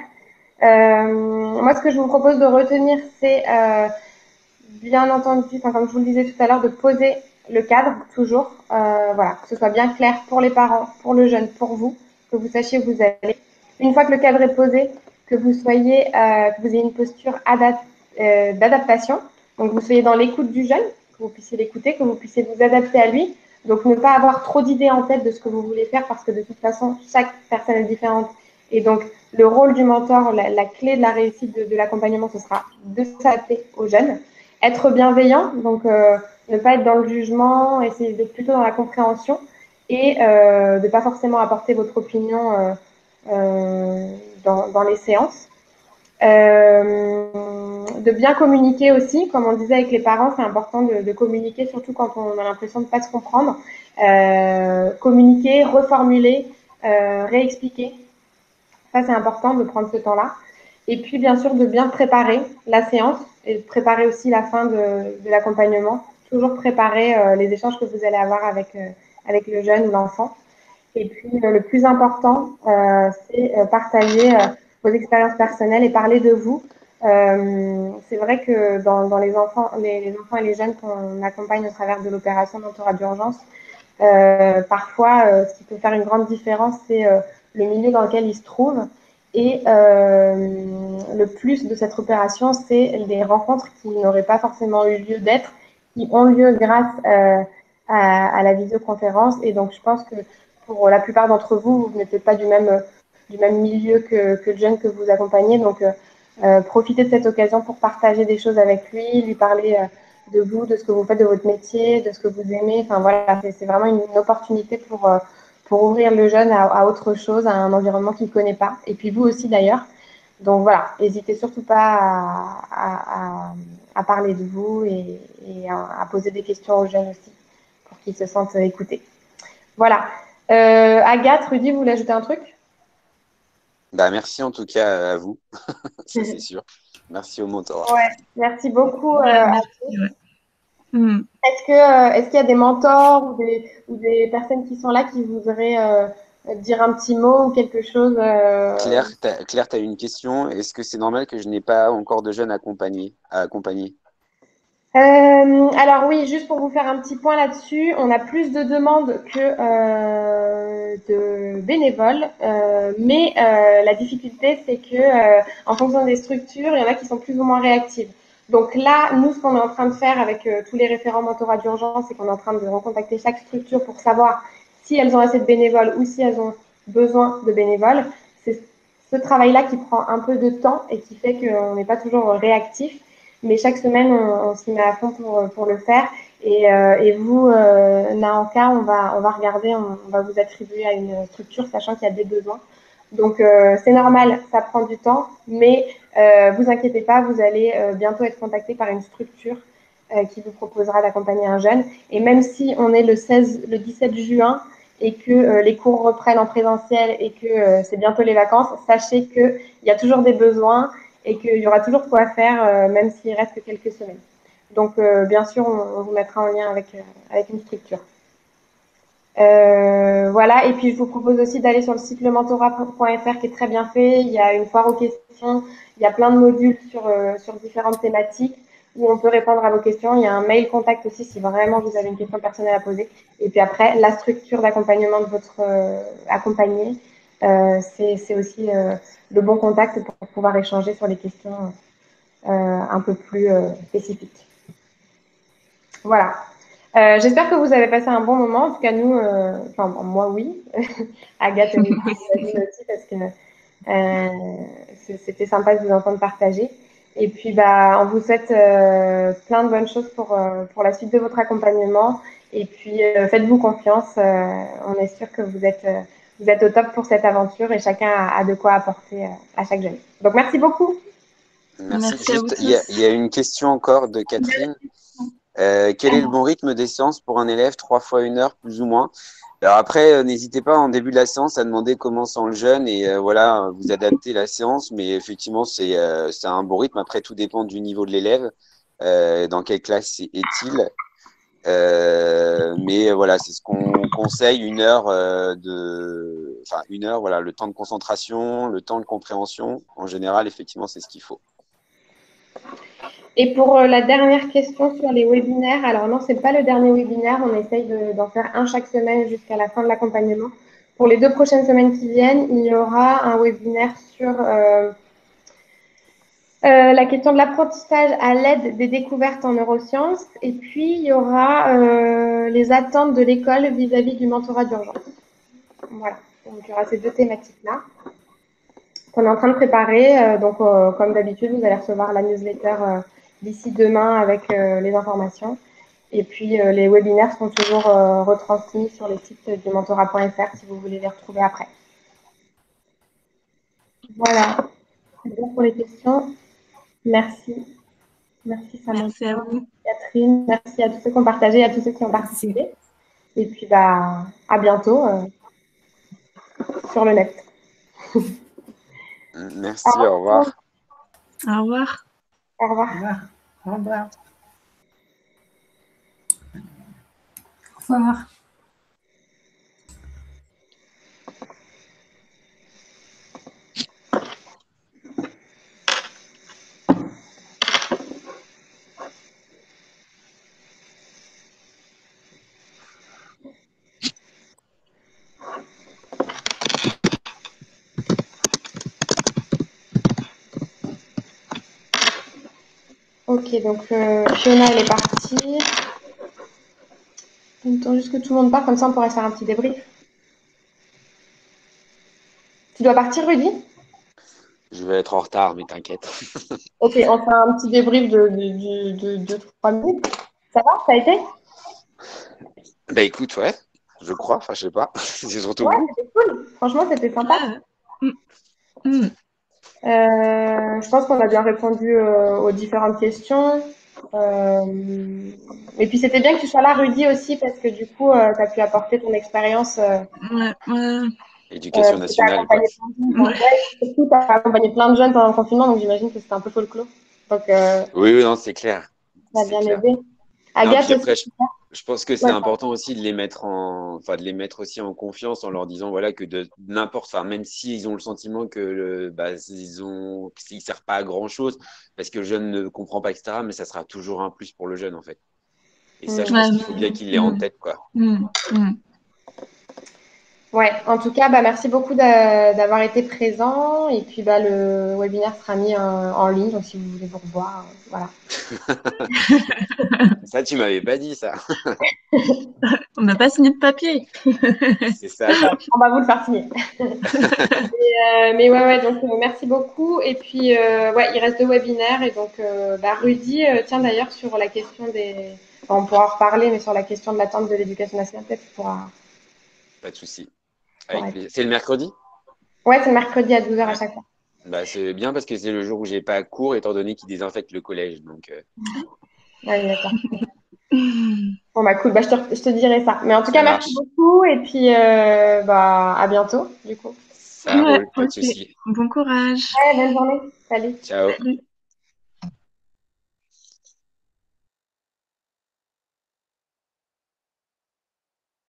Moi, ce que je vous propose de retenir, c'est bien entendu, comme je vous le disais tout à l'heure, de poser le cadre toujours. Voilà, que ce soit bien clair pour les parents, pour le jeune, pour vous, que vous sachiez où vous allez. Une fois que le cadre est posé, que vous ayez une posture d'adaptation. Donc, vous soyez dans l'écoute du jeune, que vous puissiez l'écouter, que vous puissiez vous adapter à lui. Donc, ne pas avoir trop d'idées en tête de ce que vous voulez faire parce que de toute façon, chaque personne est différente. Et donc, le rôle du mentor, la clé de la réussite de l'accompagnement, ce sera de s'adapter aux jeunes. Être bienveillant, donc ne pas être dans le jugement, essayer d'être plutôt dans la compréhension et de ne pas forcément apporter votre opinion dans les séances. De bien communiquer aussi, comme on disait avec les parents, c'est important de communiquer, surtout quand on a l'impression de ne pas se comprendre. Communiquer, reformuler, réexpliquer. Ça, c'est important de prendre ce temps-là. Et puis, bien sûr, de bien préparer la séance et de préparer aussi la fin de l'accompagnement. Toujours préparer les échanges que vous allez avoir avec le jeune ou l'enfant. Et puis, le plus important, c'est partager vos expériences personnelles et parler de vous. C'est vrai que dans les enfants et les jeunes qu'on accompagne au travers de l'opération mentorat d'urgence, parfois, ce qui peut faire une grande différence, c'est le milieu dans lequel ils se trouvent. Et le plus de cette opération, c'est les rencontres qui n'auraient pas forcément eu lieu d'être, qui ont lieu grâce à la visioconférence. Et donc, je pense que pour la plupart d'entre vous, vous n'êtes pas du même milieu que le jeune que vous accompagnez. Donc, profitez de cette occasion pour partager des choses avec lui parler de vous, de ce que vous faites de votre métier, de ce que vous aimez. Enfin, voilà, c'est vraiment une opportunité pour ouvrir le jeune à autre chose, à un environnement qu'il ne connaît pas. Et puis vous aussi d'ailleurs. Donc voilà, n'hésitez surtout pas à parler de vous et à poser des questions aux jeunes aussi pour qu'ils se sentent écoutés. Voilà. Agathe, Rudy, vous voulez ajouter un truc? Bah, merci en tout cas à vous, ça c'est sûr. Merci au mentor. Ouais, merci beaucoup. Merci, ouais. Est-ce qu'il y a des mentors ou des personnes qui sont là qui voudraient dire un petit mot ou quelque chose Claire, tu as une question. Est-ce que c'est normal que je n'ai pas encore de jeunes à accompagner? Alors oui, juste pour vous faire un petit point là-dessus, on a plus de demandes que de bénévoles, mais la difficulté c'est que en fonction des structures, il y en a qui sont plus ou moins réactives. Donc là, nous, ce qu'on est en train de faire avec tous les référents mentorat d'urgence, c'est qu'on est en train de recontacter chaque structure pour savoir si elles ont assez de bénévoles ou si elles ont besoin de bénévoles. C'est ce travail-là qui prend un peu de temps et qui fait qu'on n'est pas toujours réactif. Mais chaque semaine, on s'y met à fond pour le faire. Et vous, Naanka, on va regarder, on va vous attribuer à une structure, sachant qu'il y a des besoins. Donc, c'est normal, ça prend du temps, mais vous inquiétez pas, vous allez bientôt être contacté par une structure qui vous proposera d'accompagner un jeune. Et même si on est le 17 juin et que les cours reprennent en présentiel et que c'est bientôt les vacances, sachez qu'il y a toujours des besoins et qu'il y aura toujours quoi faire, même s'il reste que quelques semaines. Donc, bien sûr, on vous mettra en lien avec une structure. Voilà, et puis je vous propose aussi d'aller sur le site lementorat.fr qui est très bien fait. Il y a une foire aux questions, il y a plein de modules sur différentes thématiques où on peut répondre à vos questions. Il y a un mail contact aussi si vraiment vous avez une question personnelle à poser. Et puis après, la structure d'accompagnement de votre accompagné, c'est aussi le bon contact pour pouvoir échanger sur les questions un peu plus spécifiques. Voilà. J'espère que vous avez passé un bon moment. En tout cas, nous, enfin, moi, oui. Agathe aussi, parce que c'était sympa de vous entendre partager. Et puis, on vous souhaite plein de bonnes choses pour la suite de votre accompagnement. Et puis, faites-vous confiance. On est sûr que vous êtes au top pour cette aventure et chacun a de quoi apporter à chaque jeune. Donc, merci beaucoup. Merci. Juste, il y a une question encore de Catherine. Quel est le bon rythme des séances pour un élève? 3 fois 1 heure, plus ou moins. Alors après, n'hésitez pas en début de la séance à demander comment sent le jeune et voilà, vous adaptez la séance. Mais effectivement, c'est un bon rythme. Après, tout dépend du niveau de l'élève. Dans quelle classe est-il? Mais voilà, c'est ce qu'on conseille, 1 heure enfin 1 heure, voilà, le temps de concentration, le temps de compréhension. En général, effectivement, c'est ce qu'il faut. Et pour la dernière question sur les webinaires, alors non, c'est pas le dernier webinaire, on essaye d'en faire un chaque semaine jusqu'à la fin de l'accompagnement. Pour les 2 prochaines semaines qui viennent, il y aura un webinaire sur la question de l'apprentissage à l'aide des découvertes en neurosciences. Et puis, il y aura les attentes de l'école vis-à-vis du mentorat d'urgence. Voilà, donc il y aura ces 2 thématiques-là qu'on est en train de préparer. Donc, comme d'habitude, vous allez recevoir la newsletter d'ici demain avec les informations. Et puis, les webinaires sont toujours retransmis sur le site du mentorat.fr si vous voulez les retrouver après. Voilà. Très bien pour les questions. Merci. Merci Merci à Samantha, vous. Catherine. Merci à tous ceux qui ont partagé, à tous ceux qui ont participé. Et puis, bah, à bientôt sur le net. Merci, au revoir. Au revoir. Au revoir. Au revoir. Au revoir. Au revoir. Ok, donc Fiona, elle est partie. On attend juste que tout le monde parte, comme ça on pourrait faire un petit débrief. Tu dois partir, Rudy? Je vais être en retard, mais t'inquiète. Ok, on fait un petit débrief de 3 minutes. Ça va? Ça a été? Bah écoute, ouais, je crois, enfin je sais pas. C'est surtout Ouais, vous. c'était cool. Franchement, c'était sympa. Mm. Mm. Je pense qu'on a bien répondu aux différentes questions. Et puis c'était bien que tu sois là, Rudy, aussi, parce que du coup, tu as pu apporter ton expérience. Ouais, ouais. Éducation Parce que tu as nationale, quoi. accompagné plein de jeunes. Ouais, surtout, tu as accompagné plein de jeunes pendant le confinement, donc j'imagine que c'était un peu faux le clos. Donc, Oui, oui, non, c'est clair. ça a C'est bien clair. aidé. Non, Agathe puis aussi. après, je pense que c'est Ouais, important aussi de les mettre enfin, de les mettre aussi en confiance en leur disant, voilà, que de n'importe, enfin, même s'ils ont le sentiment que qu'ils servent pas à grand chose parce que le jeune ne comprend pas, etc., mais ça sera toujours un plus pour le jeune, en fait. Et ça, je Ouais, pense qu'il faut bien qu'il l'ait en tête, quoi. ouais, en tout cas, bah, merci beaucoup d'avoir été présent. Et puis, bah, le webinaire sera mis en ligne. Donc, si vous voulez vous revoir, voilà. Ça, tu m'avais pas dit ça. On n'a pas signé de papier. C'est ça. On va vous le faire signer. Mais ouais, donc merci beaucoup. Et puis, ouais, il reste 2 webinaires. Et donc, bah, Rudy, tiens d'ailleurs, sur la question des. Enfin, on pourra en reparler, mais sur la question de l'attente de l'éducation nationale, peut-être tu pourras. Pas de souci. Avec plaisir. C'est le mercredi? Ouais, c'est le mercredi à 12h à Ouais. chaque fois. Bah, c'est bien parce que c'est le jour où j'ai pas cours, étant donné qu'ils désinfectent le collège. Donc, Ouais, d'accord. Bon, bah, cool. Bah, je te dirai ça. Mais en tout ça cas, merci marche. beaucoup. Et puis, bah, à bientôt, du coup. Ça Ouais, roule, pas de ok. souci. Bon courage. Ouais, bonne journée. Salut. Ciao. Salut.